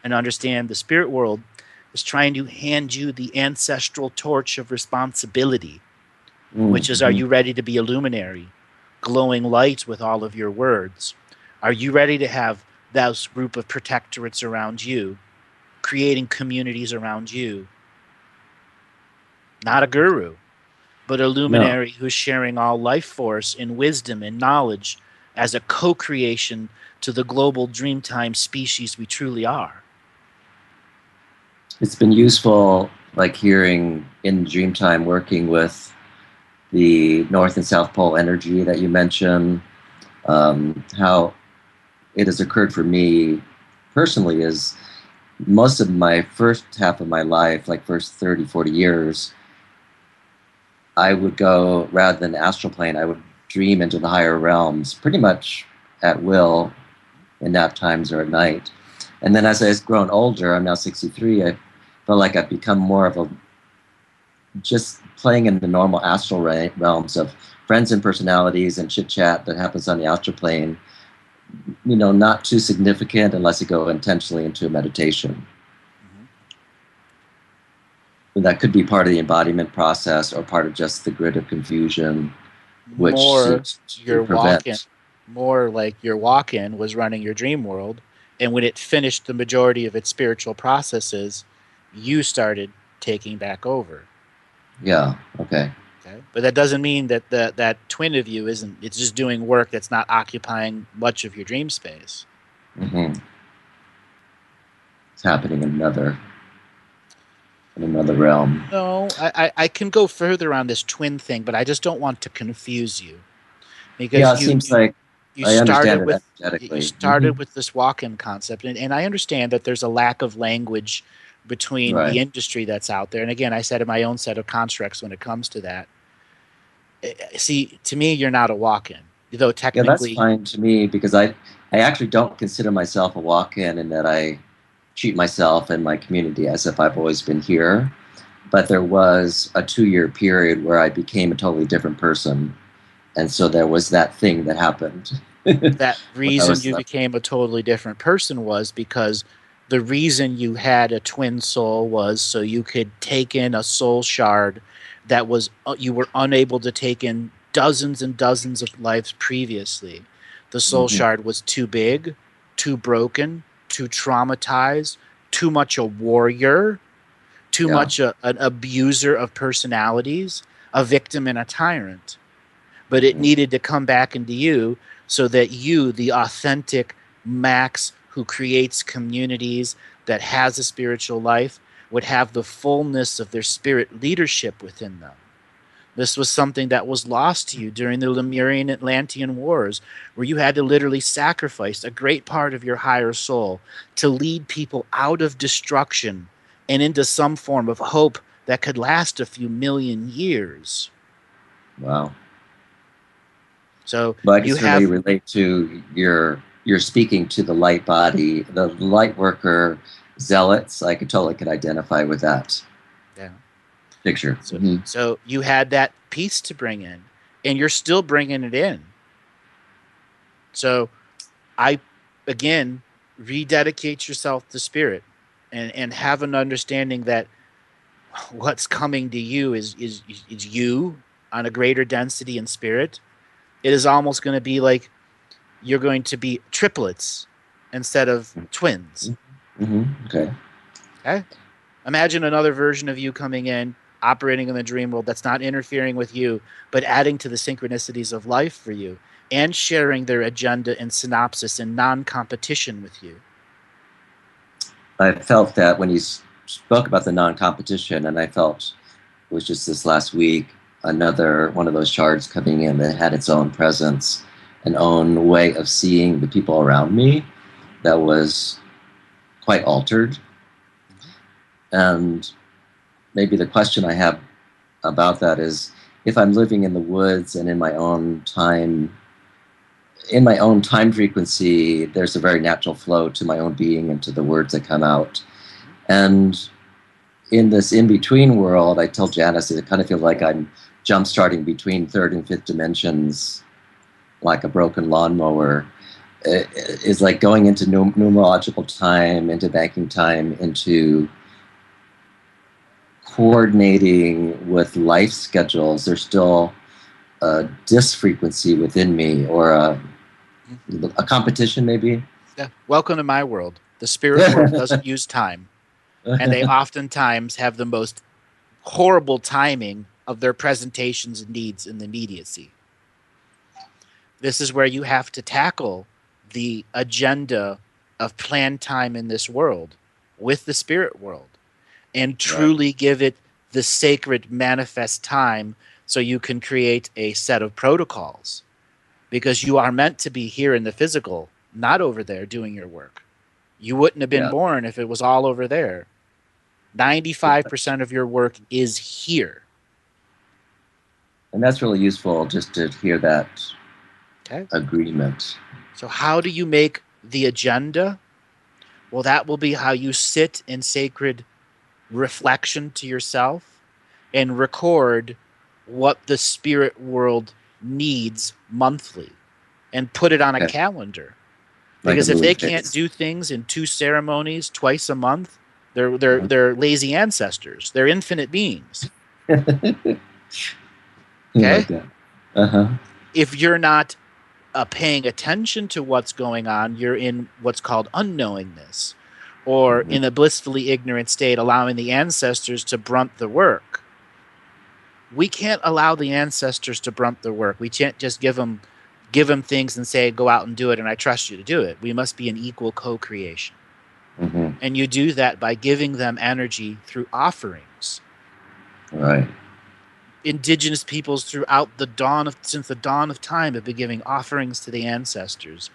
and understand the spirit world is trying to hand you the ancestral torch of responsibility, which is, are you ready to be a luminary, glowing light with all of your words? Are you ready to have that group of protectorates around you, creating communities around you? Not a guru, but a luminary who's sharing all life force and wisdom and knowledge as a co-creation to the global dreamtime species we truly are. It's been useful, like hearing in Dreamtime, working with the North and South Pole energy that you mentioned, how it has occurred for me personally is most of my first half of my life, like first 30, 40 years, I would go, rather than astral plane, I would dream into the higher realms pretty much at will in nap times or at night. And then as I've grown older, I'm now 63, I felt like I've become more of a just playing in the normal astral realms of friends and personalities and chit chat that happens on the astral plane, you know, not too significant unless you go intentionally into a meditation. And that could be part of the embodiment process or part of just the grid of confusion, which seems to prevent. More like your walk-in was running your dream world, and when it finished the majority of its spiritual processes, you started taking back over. Yeah, okay. But that doesn't mean that that twin of you isn't, it's just doing work that's not occupying much of your dream space. It's happening in another realm. No, I can go further on this twin thing, but I just don't want to confuse you. Because it seems like I understand it energetically. You started with this walk-in concept, and I understand that there's a lack of language between the industry that's out there. And again, I said in my own set of constructs when it comes to that. See, to me, you're not a walk-in, though technically. Yeah, that's fine to me, because I actually don't consider myself a walk-in in that I treat myself and my community as if I've always been here. But there was a 2-year period where I became a totally different person. And so there was that thing that happened. That reason you became a totally different person was because the reason you had a twin soul was so you could take in a soul shard that was you were unable to take in dozens and dozens of lives previously. The soul shard was too big, too broken, too traumatized, too much a warrior, too much an abuser of personalities, a victim and a tyrant. But it needed to come back into you so that you, the authentic Max who creates communities, that has a spiritual life, would have the fullness of their spirit leadership within them. This was something that was lost to you during the Lemurian Atlantean Wars, where you had to literally sacrifice a great part of your higher soul to lead people out of destruction and into some form of hope that could last a few million years. Wow. So but I can certainly relate to your speaking to the light body, the light worker zealots. I could identify with that picture. So you had that piece to bring in, and you're still bringing it in. So rededicate yourself to spirit and have an understanding that what's coming to you is you on a greater density in spirit. It is almost going to be like you're going to be triplets instead of twins. Okay. Imagine another version of you coming in, operating in the dream world that's not interfering with you, but adding to the synchronicities of life for you and sharing their agenda and synopsis and non-competition with you. I felt that when you spoke about the non-competition, and I felt it was just this last week, another one of those shards coming in that had its own presence, an own way of seeing the people around me that was quite altered. And maybe the question I have about that is, if I'm living in the woods and in my own time in my own time frequency, there's a very natural flow to my own being and to the words that come out. And in this in-between world, I tell Janice, it kind of feels like I'm jump-starting between third and fifth dimensions, like a broken lawnmower. It's like going into numerological time, into banking time, into coordinating with life schedules. There's still a dis-frequency within me, or a competition, maybe. Yeah. Welcome to my world. The spirit world doesn't use time, and they oftentimes have the most horrible timing of their presentations and needs in the immediacy. This is where you have to tackle the agenda of planned time in this world with the spirit world and truly give it the sacred manifest time so you can create a set of protocols, because you are meant to be here in the physical, not over there doing your work. You wouldn't have been born if it was all over there. 95% of your work is here. And that's really useful just to hear that agreement. So how do you make the agenda? Well, that will be how you sit in sacred reflection to yourself and record what the spirit world needs monthly and put it on a calendar. Because if they can't do things in 2 ceremonies twice a month, they're lazy ancestors. They're infinite beings. Okay? Like that. If you're not paying attention to what's going on, you're in what's called unknowingness, or in a blissfully ignorant state, allowing the ancestors to brunt the work. We can't allow the ancestors to brunt the work. We can't just give them things and say, go out and do it, and I trust you to do it. We must be an equal co-creation. And you do that by giving them energy through offerings. Right. Indigenous peoples throughout since the dawn of time have been giving offerings to the ancestors.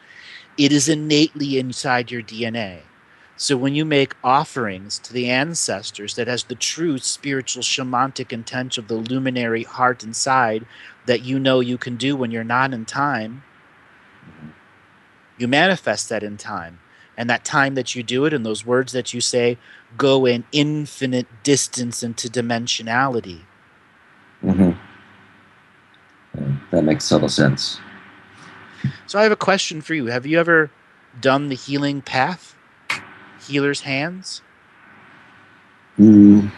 It is innately inside your DNA. So when you make offerings to the ancestors that has the true spiritual shamanic intent of the luminary heart inside that you know you can do when you're not in time, you manifest that in time. And that time that you do it and those words that you say go an infinite distance into dimensionality. That makes total sense. So I have a question for you. Have you ever done the healing path? Healer's hands? In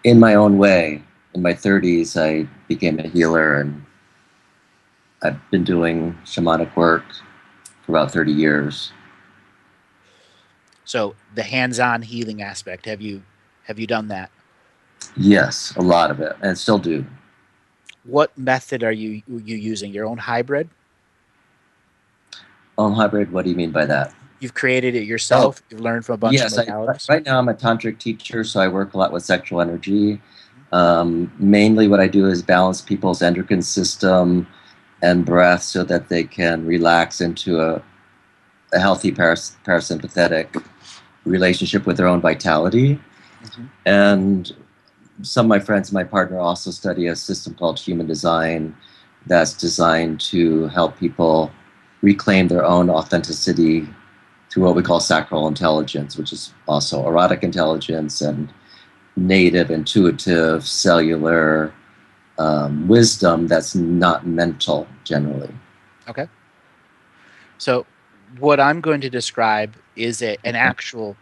my own way. In my 30s, I became a healer, and I've been doing shamanic work for about 30 years. So the hands-on healing aspect, have you done that? Yes, a lot of it, and still do. What method are you using? Your own hybrid? Own hybrid? What do you mean by that? You've created it yourself? You've learned from a bunch of modalities? Right now I'm a tantric teacher, so I work a lot with sexual energy. Mainly what I do is balance people's endocrine system and breath so that they can relax into a healthy parasympathetic relationship with their own vitality. And some of my friends and my partner also study a system called human design that's designed to help people reclaim their own authenticity through what we call sacral intelligence, which is also erotic intelligence and native, intuitive, cellular wisdom that's not mental generally. Okay. So what I'm going to describe is an actual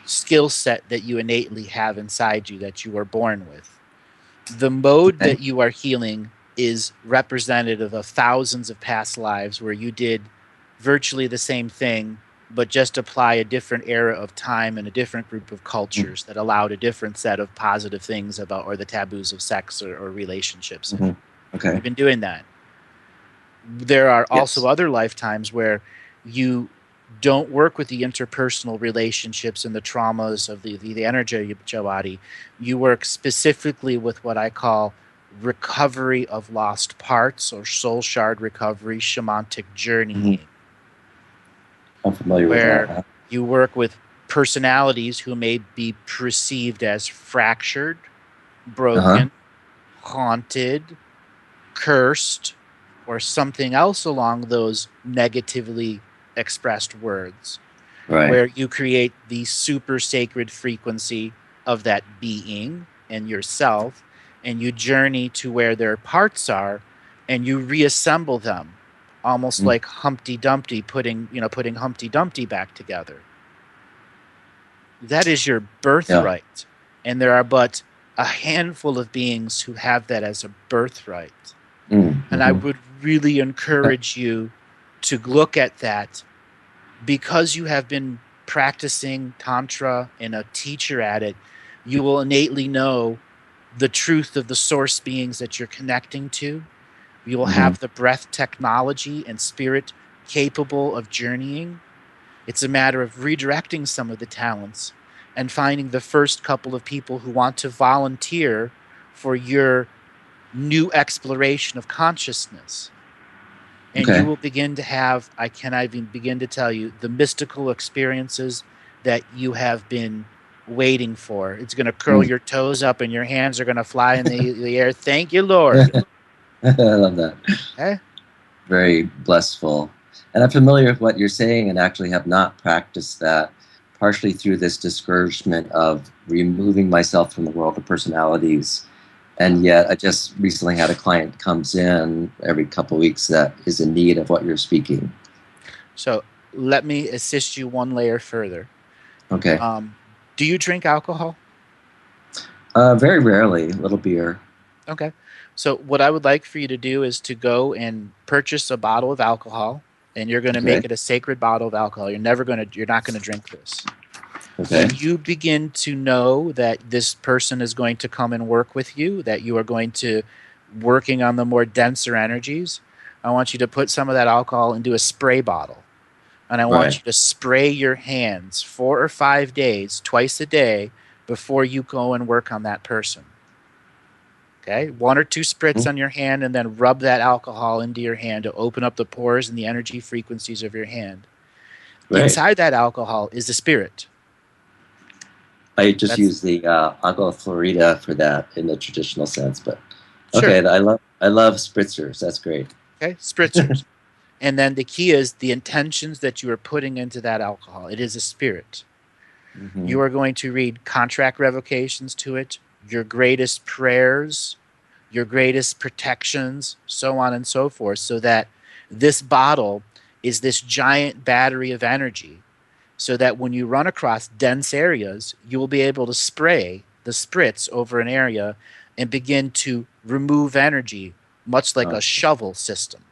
skill set that you innately have inside you that you were born with. The mode that you are healing is representative of thousands of past lives where you did virtually the same thing, but just apply a different era of time and a different group of cultures that allowed a different set of positive things about, or the taboos of sex or relationships. Okay. You've been doing that. There are also other lifetimes where you don't work with the interpersonal relationships and the traumas of the energy of your body. You work specifically with what I call recovery of lost parts, or soul shard recovery, shamanic journeying. I'm familiar with that. Where you work with personalities who may be perceived as fractured, broken, haunted, cursed, or something else along those negatively expressed words, Right. where you create the super sacred frequency of that being and yourself, and you journey to where their parts are, and you reassemble them, almost like Humpty Dumpty putting Humpty Dumpty back together. That is your birthright, and there are but a handful of beings who have that as a birthright. And I would really encourage you to look at that, because you have been practicing Tantra and a teacher at it. You will innately know the truth of the source beings that you're connecting to. You will have the breath technology and spirit capable of journeying. It's a matter of redirecting some of the talents and finding the first couple of people who want to volunteer for your new exploration of consciousness. And you will begin to have, I cannot even begin to tell you, the mystical experiences that you have been waiting for. It's going to curl your toes up and your hands are going to fly in the air. Thank you, Lord. I love that. Okay? Very blissful. And I'm familiar with what you're saying and actually have not practiced that, partially through this discouragement of removing myself from the world of personalities. And yet I just recently had a client comes in every couple of weeks that is in need of what you're speaking. So let me assist you one layer further. Okay. Do you drink alcohol? Very rarely, a little beer. Okay. So what I would like for you to do is to go and purchase a bottle of alcohol, and you're going to make it a sacred bottle of alcohol. You're not going to drink this. Okay. When you begin to know that this person is going to come and work with you, that you are going to working on the more denser energies, I want you to put some of that alcohol into a spray bottle. And I want you to spray your hands 4 or 5 days, twice a day, before you go and work on that person. Okay? 1 or 2 spritz on your hand, and then rub that alcohol into your hand to open up the pores and the energy frequencies of your hand. Inside that alcohol is the spirit. I just use the agua florida for that in the traditional sense, but okay, sure. I love spritzers. That's great. Okay, spritzers. And then the key is the intentions that you are putting into that alcohol. It is a spirit. You are going to read contract revocations to it, your greatest prayers, your greatest protections, so on and so forth, so that this bottle is this giant battery of energy, so that when you run across dense areas, you will be able to spray the spritz over an area and begin to remove energy, much like a shovel system.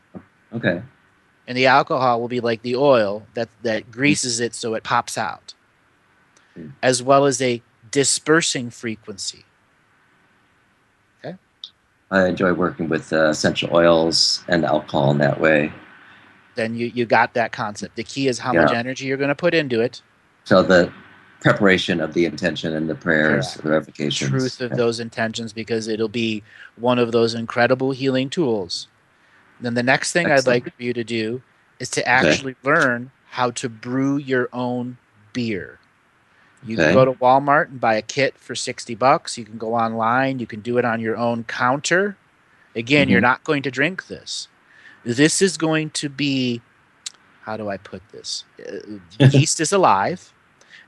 Okay. And the alcohol will be like the oil that greases it so it pops out, as well as a dispersing frequency. Okay. I enjoy working with essential oils and alcohol in that way. Then you got that concept. The key is how much energy you're going to put into it. So the preparation of the intention and the prayers, the revocations. Truth of those intentions, because it'll be one of those incredible healing tools. Then the next thing I'd like for you to do is to actually learn how to brew your own beer. You can go to Walmart and buy a kit for $60. You can go online. You can do it on your own counter. Again, you're not going to drink this. This is going to be, how do I put this? Yeast is alive.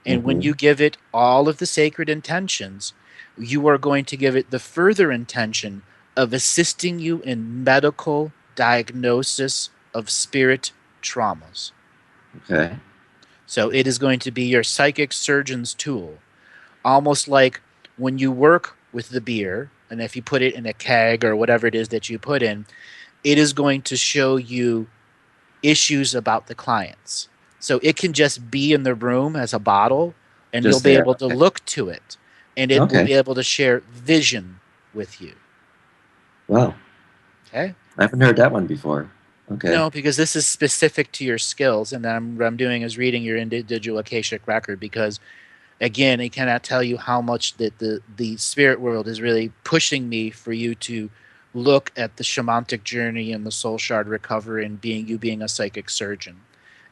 And when you give it all of the sacred intentions, you are going to give it the further intention of assisting you in medical diagnosis of spirit traumas. Okay. So it is going to be your psychic surgeon's tool, almost like when you work with the beer, and if you put it in a keg or whatever it is that you put in, it is going to show you issues about the clients. So it can just be in the room as a bottle, and you'll be able to look to it, and it will be able to share vision with you. Wow. Okay. I haven't heard that one before. Okay. No, because this is specific to your skills, and what I'm doing is reading your individual Akashic record, because, again, I cannot tell you how much that the spirit world is really pushing me for you to look at the shamanic journey and the soul shard recovery and being a psychic surgeon,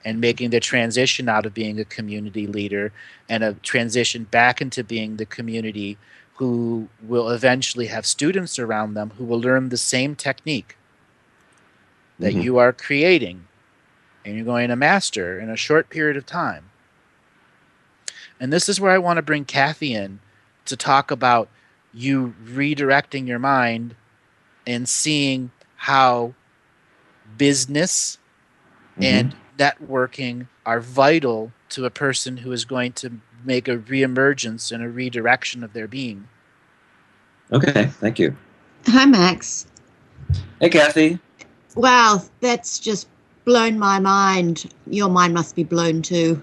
and making the transition out of being a community leader and a transition back into being the community who will eventually have students around them who will learn the same technique. that you are creating and you're going to master in a short period of time. And this is where I want to bring Kathy in to talk about you redirecting your mind and seeing how business and networking are vital to a person who is going to make a reemergence and a redirection of their being. Okay, thank you. Hi, Max. Hey, Kathy. Wow, that's just blown my mind. Your mind must be blown too.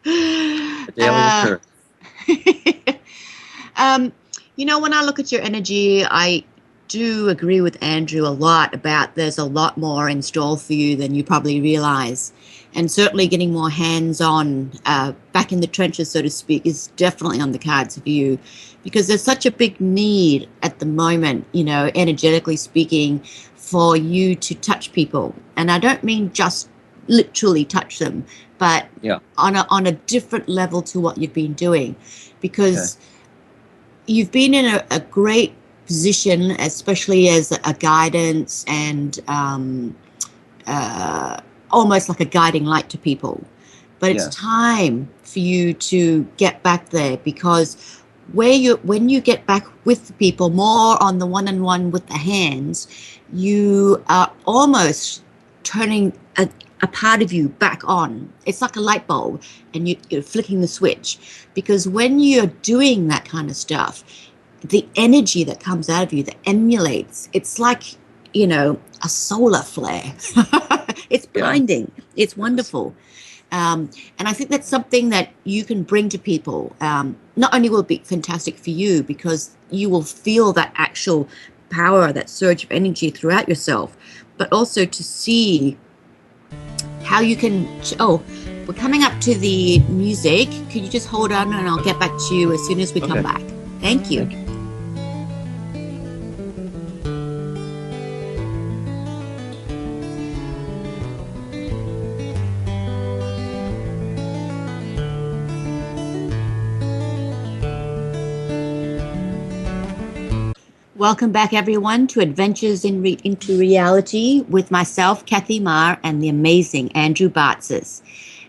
Daily occurrence. You know, when I look at your energy, I do agree with Andrew a lot about there's a lot more in store for you than you probably realize. And certainly getting more hands-on, back in the trenches, so to speak, is definitely on the cards for you, because there's such a big need at the moment, you know, energetically speaking, for you to touch people. And I don't mean just literally touch them, but on a different level to what you've been doing, because you've been in a great position, especially as a guidance and almost like a guiding light to people. But it's time for you to get back there, because when you get back with the people, more on the one-on-one with the hands, you are almost turning a part of you back on. It's like a light bulb, and you're flicking the switch, because when you're doing that kind of stuff, the energy that comes out of you that emulates, it's like, you know, a solar flare. It's blinding. It's wonderful. And I think that's something that you can bring to people. Not only will it be fantastic for you, because you will feel that actual power, that surge of energy throughout yourself, but also to see how you can. Oh, we're coming up to the music. Could you just hold on, and I'll get back to you as soon as we come back. Thank you. Welcome back, everyone, to Adventures into Reality with myself, Kathy Marr, and the amazing Andrew Bartzis.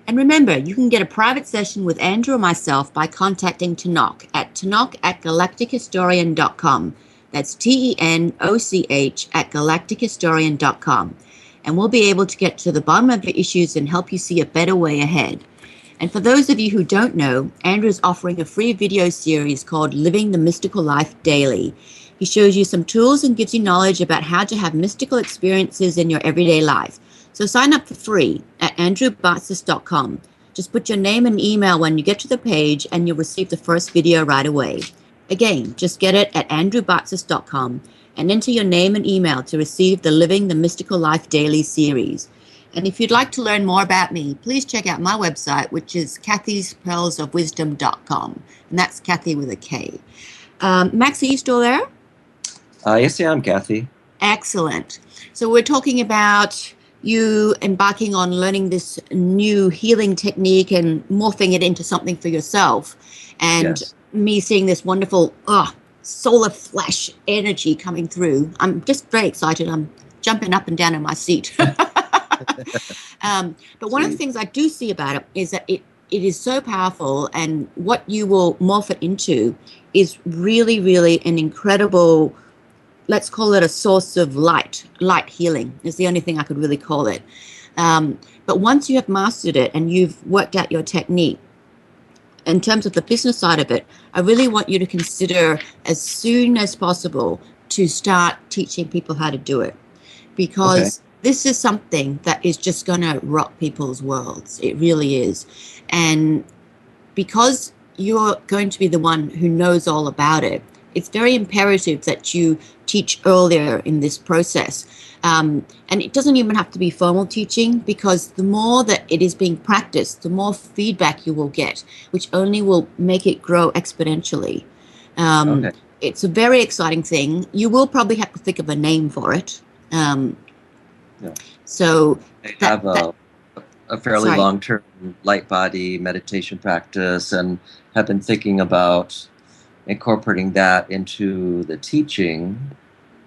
And remember, you can get a private session with Andrew or myself by contacting Tanoch at galactichistorian.com. That's TENOCH at galactichistorian.com. And we'll be able to get to the bottom of the issues and help you see a better way ahead. And for those of you who don't know, Andrew is offering a free video series called Living the Mystical Life Daily. He shows you some tools and gives you knowledge about how to have mystical experiences in your everyday life. So sign up for free at andrewbartzis.com. Just put your name and email when you get to the page, and you'll receive the first video right away. Again, just get it at andrewbartzis.com and enter your name and email to receive the Living the Mystical Life Daily series. And if you'd like to learn more about me, please check out my website, which is kathysperlsofwisdom.com. And that's Kathy with a K. Max, are you still there? Yes, I am, Kathy. Excellent. So we're talking about you embarking on learning this new healing technique and morphing it into something for yourself. And me seeing this wonderful solar flash energy coming through. I'm just very excited. I'm jumping up and down in my seat. But one of the things I do see about it is that it is so powerful, and what you will morph it into is really, really an incredible, let's call it a source of light healing is the only thing I could really call it. But once you have mastered it and you've worked out your technique, in terms of the business side of it, I really want you to consider as soon as possible to start teaching people how to do it, because this is something that is just going to rock people's worlds. It really is. And because you're going to be the one who knows all about it, it's very imperative that you teach earlier in this process. And it doesn't even have to be formal teaching, because the more that it is being practiced, the more feedback you will get, which only will make it grow exponentially. It's a very exciting thing. You will probably have to think of a name for it. So I have a fairly long-term light body meditation practice, and have been thinking about incorporating that into the teaching.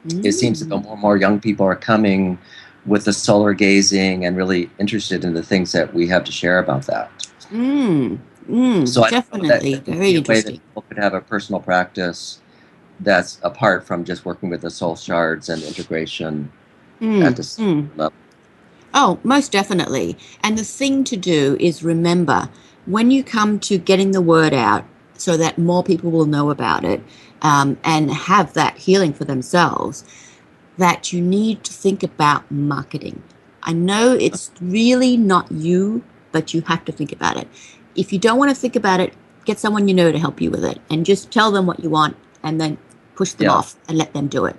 It seems that more and more young people are coming with the solar gazing and really interested in the things that we have to share about that. So Definitely, very a interesting. way that people could have a personal practice that's apart from just working with the soul shards and integration at this level. Oh, most definitely. And the thing to do is remember, when you come to getting the word out so that more people will know about it and have that healing for themselves, that you need to think about marketing. I know it's really not you, but you have to think about it. If you don't want to think about it, get someone you know to help you with it and just tell them what you want and then push them off and let them do it.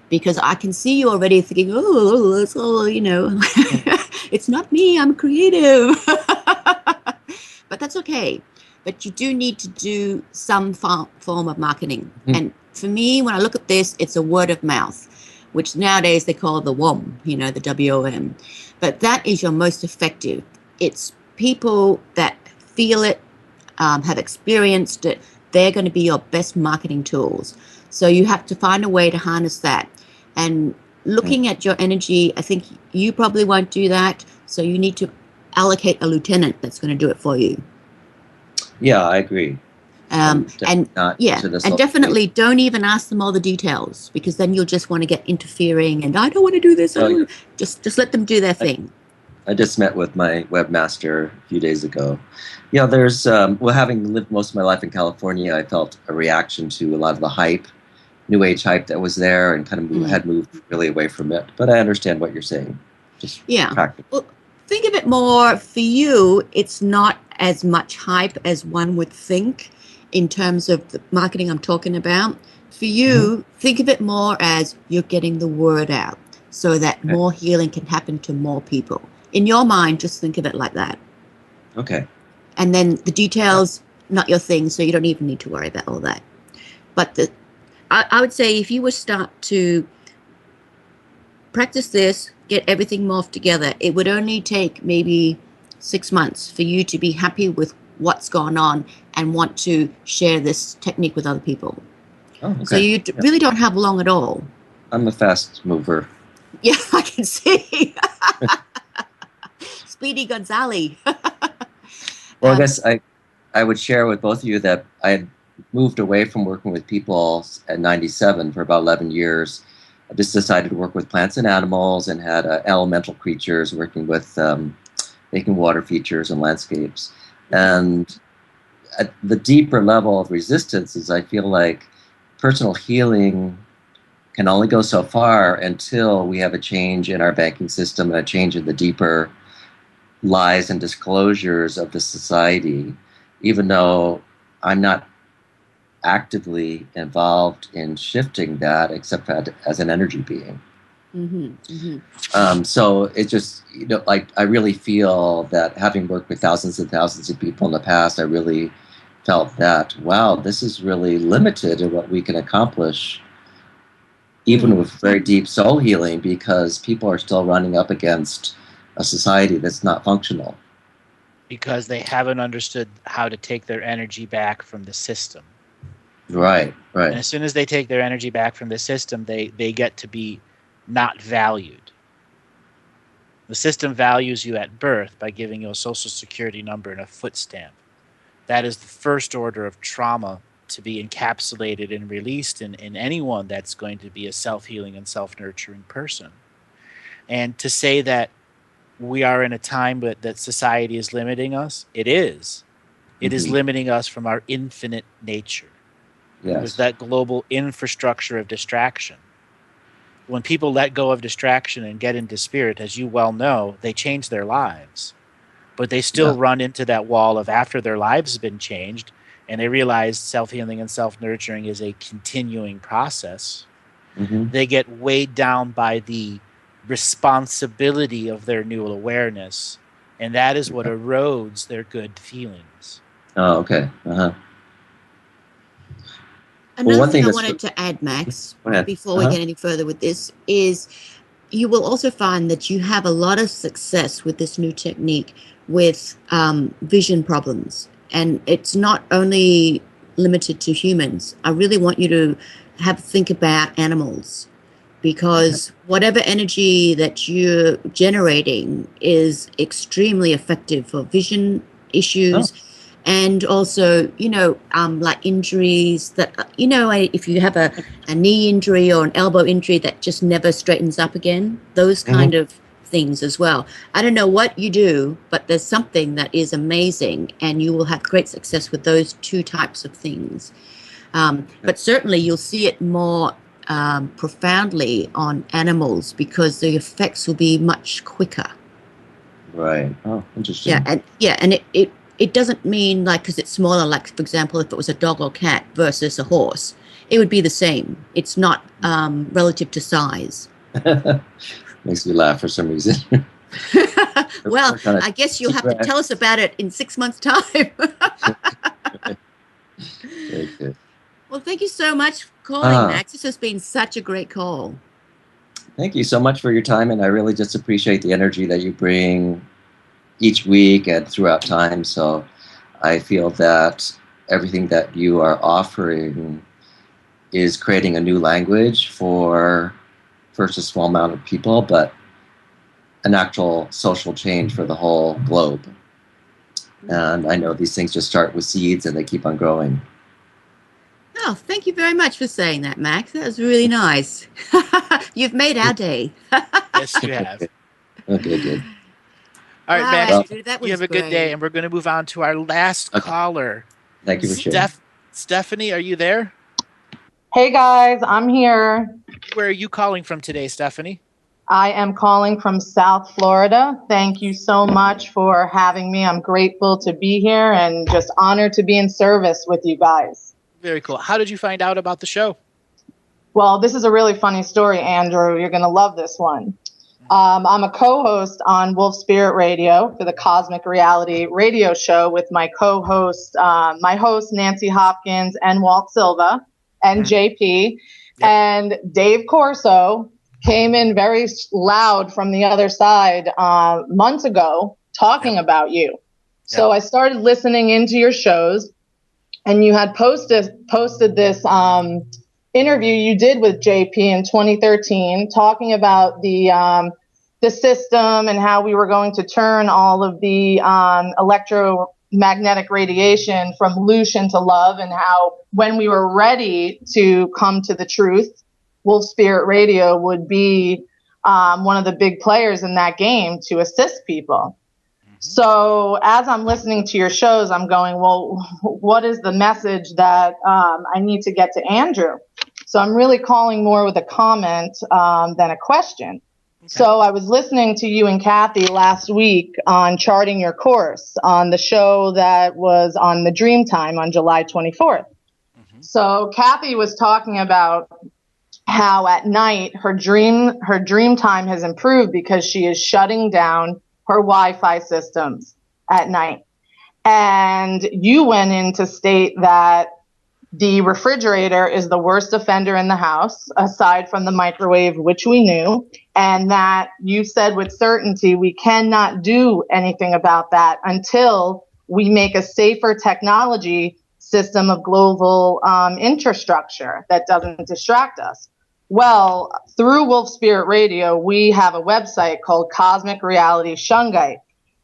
Because I can see you already thinking, oh, it's all, it's not me, I'm creative. But that's okay. But you do need to do some form of marketing. And for me, when I look at this, it's a word of mouth, which nowadays they call the WOM, the WOM. But that is your most effective. It's people that feel it, have experienced it. They're going to be your best marketing tools. So you have to find a way to harness that. And looking at your energy, I think you probably won't do that. So you need to allocate a lieutenant that's going to do it for you. Yeah, I agree. And definitely don't even ask them all the details, because then you'll just want to get interfering and I don't want to do this. Just let them do their thing. I just met with my webmaster a few days ago. There's having lived most of my life in California, I felt a reaction to a lot of the hype, New Age hype that was there, and kind of had moved really away from it. But I understand what you're saying. Just practical. Well, think of it more, for you, it's not as much hype as one would think in terms of the marketing I'm talking about. For you, think of it more as you're getting the word out so that more healing can happen to more people. In your mind, just think of it like that. Okay. And then the details, not your thing, so you don't even need to worry about all that. But I would say if you were start to practice this, get everything morphed together, it would only take maybe 6 months for you to be happy with what's gone on and want to share this technique with other people. Oh, okay. So you really don't have long at all. I'm a fast mover. Yeah, I can see. Speedy Gonzalez. Well, I guess I would share with both of you that I had moved away from working with people at 97 for about 11 years. I just decided to work with plants and animals and had elemental creatures, working with making water features and landscapes. And at the deeper level of resistance is I feel like personal healing can only go so far until we have a change in our banking system and a change in the deeper lies and disclosures of the society, even though I'm not actively involved in shifting that except as an energy being. So it just, I really feel that having worked with thousands and thousands of people in the past, I really felt that, wow, this is really limited in what we can accomplish, even with very deep soul healing, because people are still running up against a society that's not functional. Because they haven't understood how to take their energy back from the system. Right. And as soon as they take their energy back from the system, they get to be not valued. The system values you at birth by giving you a social security number and a foot stamp. That is the first order of trauma to be encapsulated and released in anyone that's going to be a self-healing and self-nurturing person. And to say that we are in a time that society is limiting us, it is. It is limiting us from our infinite nature. Yes. There's that global infrastructure of distraction. When people let go of distraction and get into spirit, as you well know, they change their lives. But they still run into that wall of after their lives have been changed and they realize self-healing and self-nurturing is a continuing process. They get weighed down by the responsibility of their new awareness, and that is what erodes their good feelings. Oh, okay. Another thing I wanted to add, Max, before we get any further with this, is you will also find that you have a lot of success with this new technique with vision problems. And it's not only limited to humans. I really want you to think about animals. because whatever energy that you're generating is extremely effective for vision issues. And also, like injuries that, if you have a knee injury or an elbow injury that just never straightens up again, those kind of things as well. I don't know what you do, but there's something that is amazing, and you will have great success with those two types of things. But certainly you'll see it more profoundly on animals because the effects will be much quicker. Right. Oh, interesting. And it doesn't mean like because it's smaller, like for example, if it was a dog or cat versus a horse, it would be the same. It's not relative to size. Makes me laugh for some reason. Well, I guess you'll have to tell us about it in 6 months' time. Very good. Well, thank you so much for calling, Max. This has been such a great call. Thank you so much for your time, and I really just appreciate the energy that you bring each week and throughout time. So I feel that everything that you are offering is creating a new language for first a small amount of people, but an actual social change for the whole globe. And I know these things just start with seeds and they keep on growing. Oh, thank you very much for saying that, Max. That was really nice. You've made our day. Yes, you have. Okay, good. All right, Wow, Max, Andrew, that was you have a good day, and we're going to move on to our last caller. Thank you for sharing. Stephanie, are you there? Hey, guys, I'm here. Where are you calling from today, Stephanie? I am calling from South Florida. Thank you so much for having me. I'm grateful to be here and just honored to be in service with you guys. Very cool. How did you find out about the show? Well, this is a really funny story, Andrew. You're going to love this one. I'm a co-host on Wolf Spirit Radio for the Cosmic Reality radio show with my co-host, my host, Nancy Hopkins and Walt Silva and JP. Yep. And Dave Corso came in very loud from the other side months ago talking about you. Yep. So I started listening into your shows, and you had posted this interview you did with JP in 2013 talking about the system and how we were going to turn all of the electromagnetic radiation from Lucian to love, and how when we were ready to come to the truth, Wolf Spirit Radio would be one of the big players in that game to assist people. So as I'm listening to your shows, I'm going, well, what is the message that I need to get to Andrew? So I'm really calling more with a comment than a question. Okay. So I was listening to you and Kathy last week on Charting Your Course on the show that was on the Dream Time on July 24th. Mm-hmm. So Kathy was talking about how at night her dream time has improved because she is shutting down her Wi-Fi systems at night. And you went in to state that the refrigerator is the worst offender in the house, aside from the microwave, which we knew, and that you said with certainty we cannot do anything about that until we make a safer technology system of global infrastructure that doesn't distract us. Well, through Wolf Spirit Radio, we have a website called Cosmic Reality Shungite,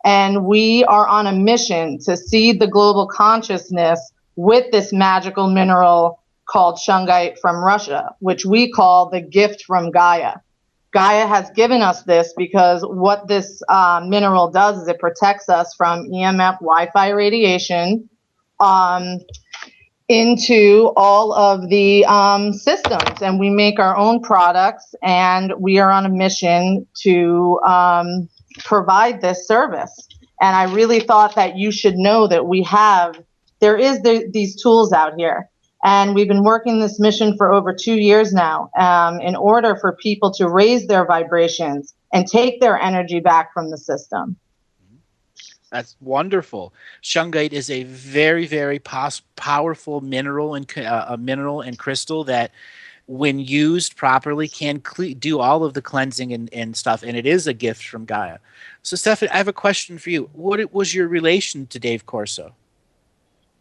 and we are on a mission to seed the global consciousness with this magical mineral called shungite from Russia, which we call the gift from Gaia. Gaia has given us this because what this mineral does is it protects us from EMF Wi-Fi radiation into all of the systems. And we make our own products, and we are on a mission to provide this service. And I really thought that you should know that there is these tools out here. And we've been working this mission for over 2 years now in order for people to raise their vibrations and take their energy back from the system. That's wonderful. Shungite is a very, very powerful mineral and crystal that, when used properly, can do all of the cleansing and stuff. And it is a gift from Gaia. So, Stephanie, I have a question for you. What was your relation to Dave Corso?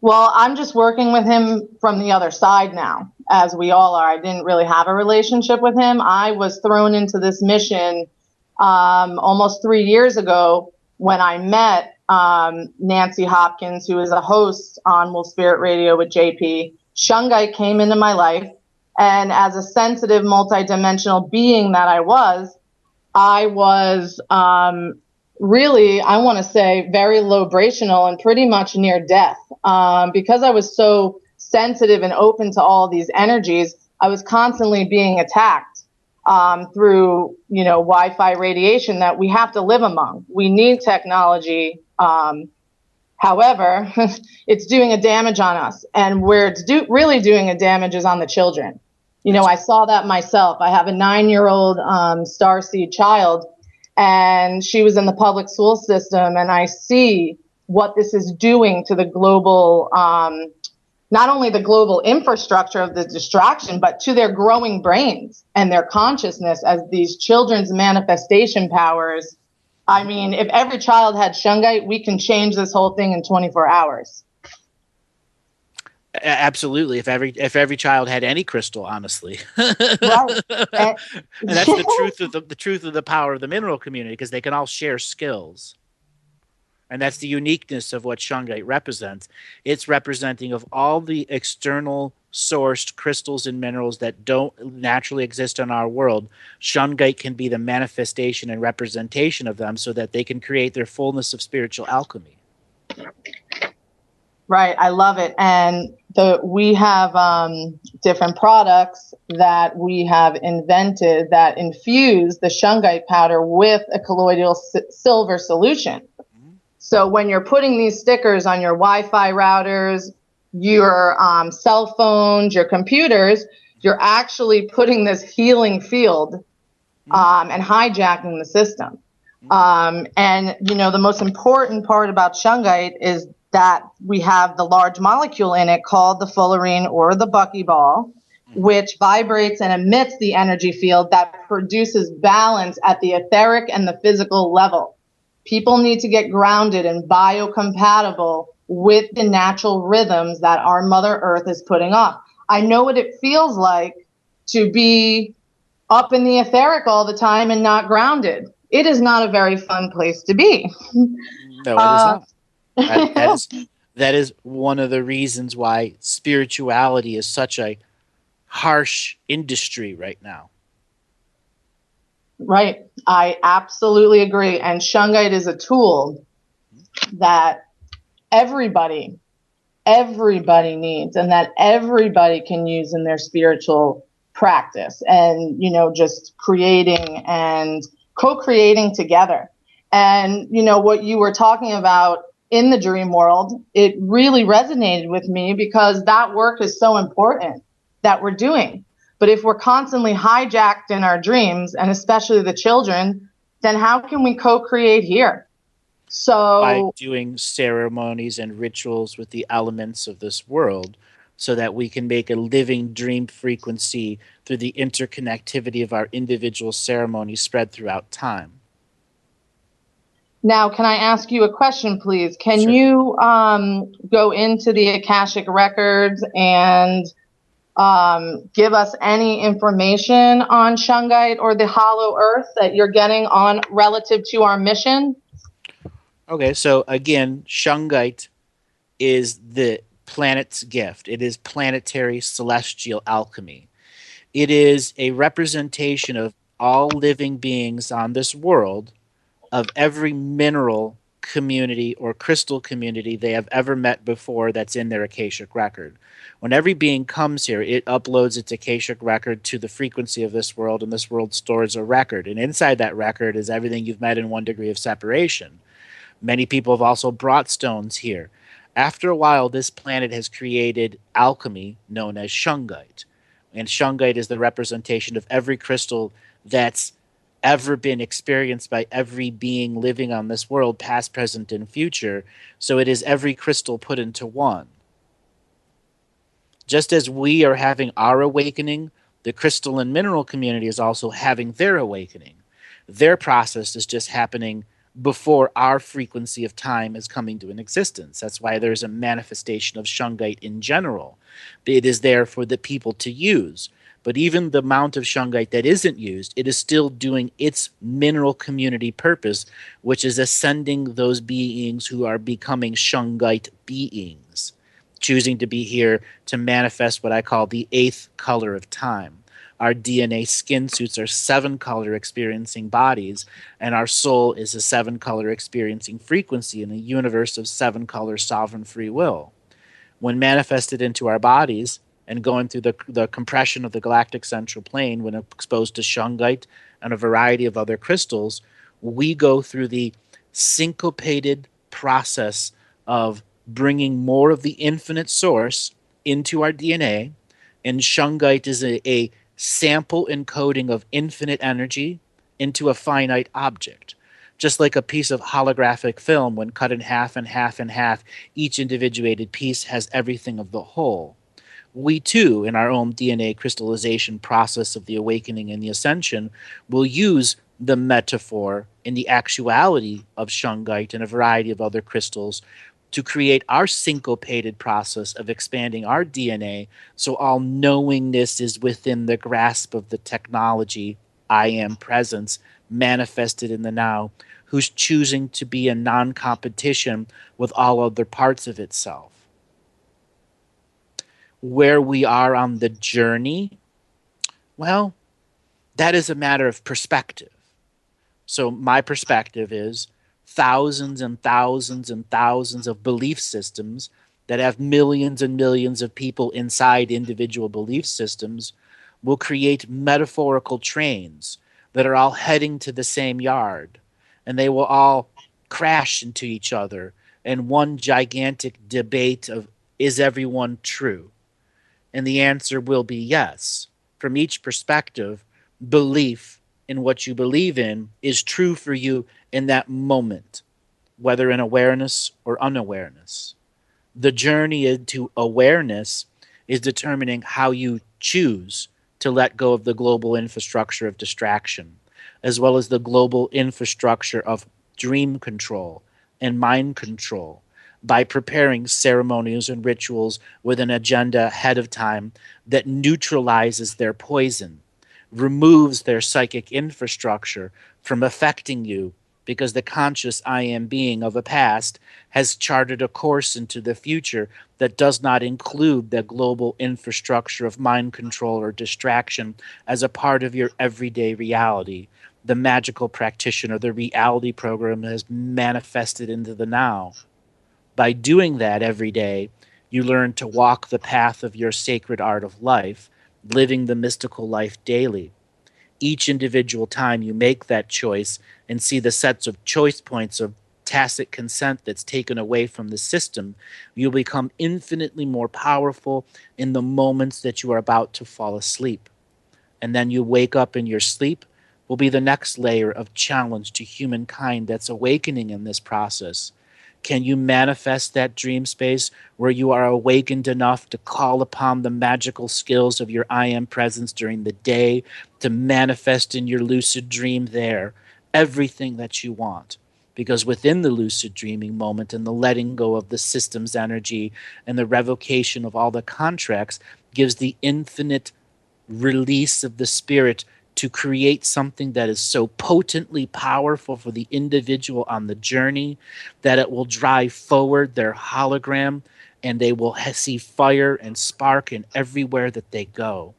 Well, I'm just working with him from the other side now. as we all are. I didn't really have a relationship with him. I was thrown into this mission almost 3 years ago when I met Nancy Hopkins, who is a host on Wolf Spirit Radio with JP. Shungite came into my life, and as a sensitive, multidimensional being that I was really, I want to say, very low-brational and pretty much near death. Because I was so sensitive and open to all these energies, I was constantly being attacked through, Wi-Fi radiation that we have to live among. We need technology. However, it's doing a damage on us, and where it's really doing a damage is on the children. I saw that myself. I have a 9-year-old starseed child, and she was in the public school system, and I see what this is doing to the global, not only the global infrastructure of the distraction, but to their growing brains and their consciousness as these children's manifestation powers. I mean, if every child had Shungite, we can change this whole thing in 24 hours. Absolutely. If every child had any crystal, honestly, Right. And that's the truth of the power of the mineral community, because they can all share skills, and that's the uniqueness of what Shungite represents. It's representing of all the external sourced crystals and minerals that don't naturally exist in our world. Shungite can be the manifestation and representation of them, so that they can create their fullness of spiritual alchemy. Right. I love it. And we have different products that we have invented that infuse the Shungite powder with a colloidal silver solution. So when you're putting these stickers on your Wi-Fi routers, your cell phones, your computers, you're actually putting this healing field and hijacking the system. And, the most important part about Shungite is that we have the large molecule in it called the fullerene or the buckyball, which vibrates and emits the energy field that produces balance at the etheric and the physical level. People need to get grounded and biocompatible with the natural rhythms that our Mother Earth is putting off. I know what it feels like to be up in the etheric all the time and not grounded. It is not a very fun place to be. No, it is not. That is one of the reasons why spirituality is such a harsh industry right now. Right. I absolutely agree. And Shungite is a tool that everybody needs, and that everybody can use in their spiritual practice, and, just creating and co-creating together. And, what you were talking about in the dream world, it really resonated with me, because that work is so important that we're doing. But if we're constantly hijacked in our dreams, and especially the children, then how can we co-create here? So by doing ceremonies and rituals with the elements of this world, so that we can make a living dream frequency through the interconnectivity of our individual ceremonies spread throughout time. Now, can I ask you a question, please? Can Sure. you go into the Akashic records and give us any information on Shungite or the Hollow Earth that you're getting on relative to our mission? Okay, so again, Shungite is the planet's gift. It is planetary celestial alchemy. It is a representation of all living beings on this world, of every mineral community or crystal community they have ever met before that's in their Akashic record. When every being comes here, it uploads its Akashic record to the frequency of this world, and this world stores a record. And inside that record is everything you've met in 1 degree of separation. Many people have also brought stones here. After a while, this planet has created alchemy known as Shungite. And Shungite is the representation of every crystal that's ever been experienced by every being living on this world, past, present, and future. So it is every crystal put into one. Just as we are having our awakening, the crystal and mineral community is also having their awakening. Their process is just happening before our frequency of time is coming to an existence. That's why there's a manifestation of shungite in general. It is there for the people to use. But even the amount of shungite that isn't used, it is still doing its mineral community purpose, which is ascending those beings who are becoming shungite beings, choosing to be here to manifest what I call the 8th color of time. Our DNA skin suits are 7-color experiencing bodies, and our soul is a 7-color experiencing frequency in a universe of 7-color sovereign free will. When manifested into our bodies and going through the compression of the galactic central plane, when exposed to shungite and a variety of other crystals, we go through the syncopated process of bringing more of the infinite source into our DNA. And shungite is a sample encoding of infinite energy into a finite object. Just like a piece of holographic film, when cut in half and half and half, each individuated piece has everything of the whole. We too, in our own DNA crystallization process of the awakening and the ascension, will use the metaphor in the actuality of shungite and a variety of other crystals to create our syncopated process of expanding our DNA, so all knowingness is within the grasp of the technology, I am presence, manifested in the now, who's choosing to be in non-competition with all other parts of itself. Where we are on the journey, well, that is a matter of perspective. So my perspective is thousands and thousands and thousands of belief systems that have millions and millions of people inside individual belief systems will create metaphorical trains that are all heading to the same yard, and they will all crash into each other in one gigantic debate of, is everyone true? And the answer will be yes. From each perspective, belief in what you believe in is true for you in that moment, whether in awareness or unawareness. The journey into awareness is determining how you choose to let go of the global infrastructure of distraction, as well as the global infrastructure of dream control and mind control, by preparing ceremonies and rituals with an agenda ahead of time that neutralizes their poison, removes their psychic infrastructure from affecting you, because the conscious I am being of a past has charted a course into the future that does not include the global infrastructure of mind control or distraction as a part of your everyday reality. The magical practitioner, the reality program, has manifested into the now. By doing that every day, you learn to walk the path of your sacred art of life, living the mystical life daily. Each individual time you make that choice and see the sets of choice points of tacit consent that's taken away from the system, you'll become infinitely more powerful in the moments that you are about to fall asleep. And then you wake up in your sleep will be the next layer of challenge to humankind that's awakening in this process. Can you manifest that dream space where you are awakened enough to call upon the magical skills of your I am presence during the day to manifest in your lucid dream there everything that you want? Because within the lucid dreaming moment and the letting go of the system's energy and the revocation of all the contracts gives the infinite release of the spirit to create something that is so potently powerful for the individual on the journey that it will drive forward their hologram, and they will see fire and spark in everywhere that they go,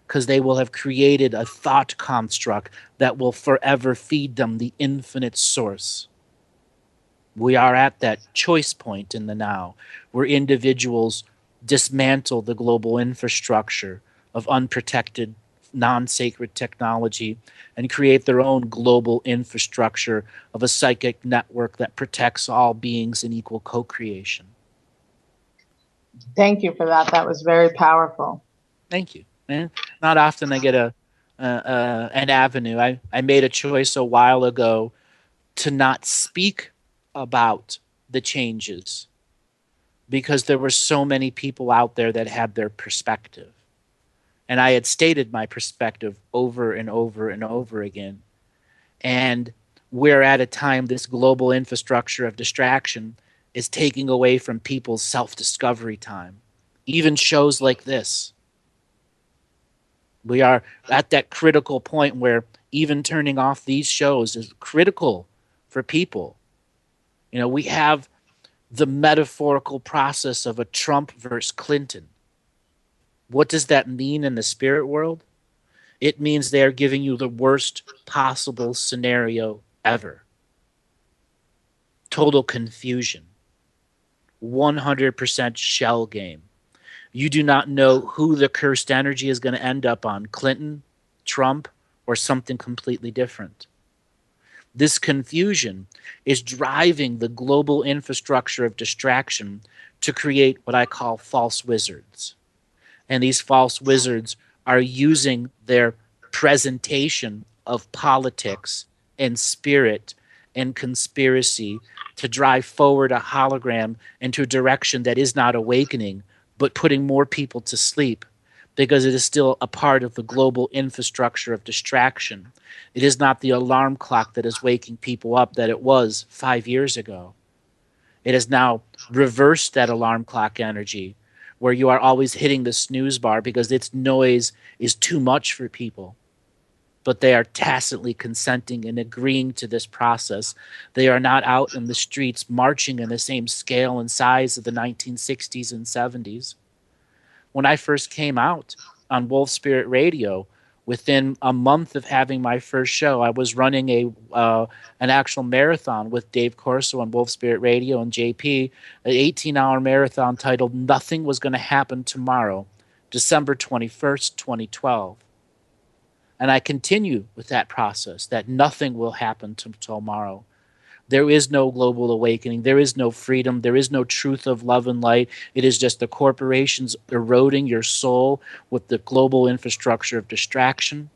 because they will have created a thought construct that will forever feed them the infinite source. We are at that choice point in the now where individuals dismantle the global infrastructure of unprotected, non-sacred technology and create their own global infrastructure of a psychic network that protects all beings in equal co-creation. Thank you for that. That was very powerful. Thank you. And not often I get an avenue. I made a choice a while ago to not speak about the changes because there were so many people out there that had their perspective. And I had stated my perspective over and over and over again. And we're at a time this global infrastructure of distraction is taking away from people's self-discovery time. Even shows like this. We are at that critical point where even turning off these shows is critical for people. You know, we have the metaphorical process of a Trump versus Clinton. What does that mean in the spirit world? It means they are giving you the worst possible scenario ever. Total confusion. 100% shell game. You do not know who the cursed energy is going to end up on, Clinton, Trump, or something completely different. This confusion is driving the global infrastructure of distraction to create what I call false wizards. And these false wizards are using their presentation of politics and spirit and conspiracy to drive forward a hologram into a direction that is not awakening, but putting more people to sleep, because it is still a part of the global infrastructure of distraction. It is not the alarm clock that is waking people up that it was 5 years ago. It has now reversed that alarm clock energy, where you are always hitting the snooze bar because its noise is too much for people. But they are tacitly consenting and agreeing to this process. They are not out in the streets marching in the same scale and size of the 1960s and 70s. When I first came out on Wolf Spirit Radio, within a month of having my first show, I was running an actual marathon with Dave Corso on Wolf Spirit Radio and JP, an 18-hour marathon titled Nothing Was Going to Happen Tomorrow, December 21st, 2012. And I continue with that process, that nothing will happen tomorrow. There is no global awakening. There is no freedom. There is no truth of love and light. It is just the corporations eroding your soul with the global infrastructure of distraction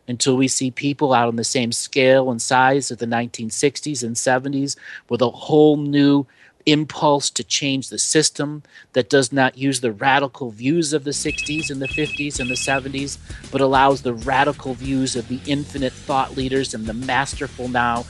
until we see people out on the same scale and size of the 1960s and 70s with a whole new impulse to change the system that does not use the radical views of the 60s and the 50s and the 70s, but allows the radical views of the infinite thought leaders and the masterful now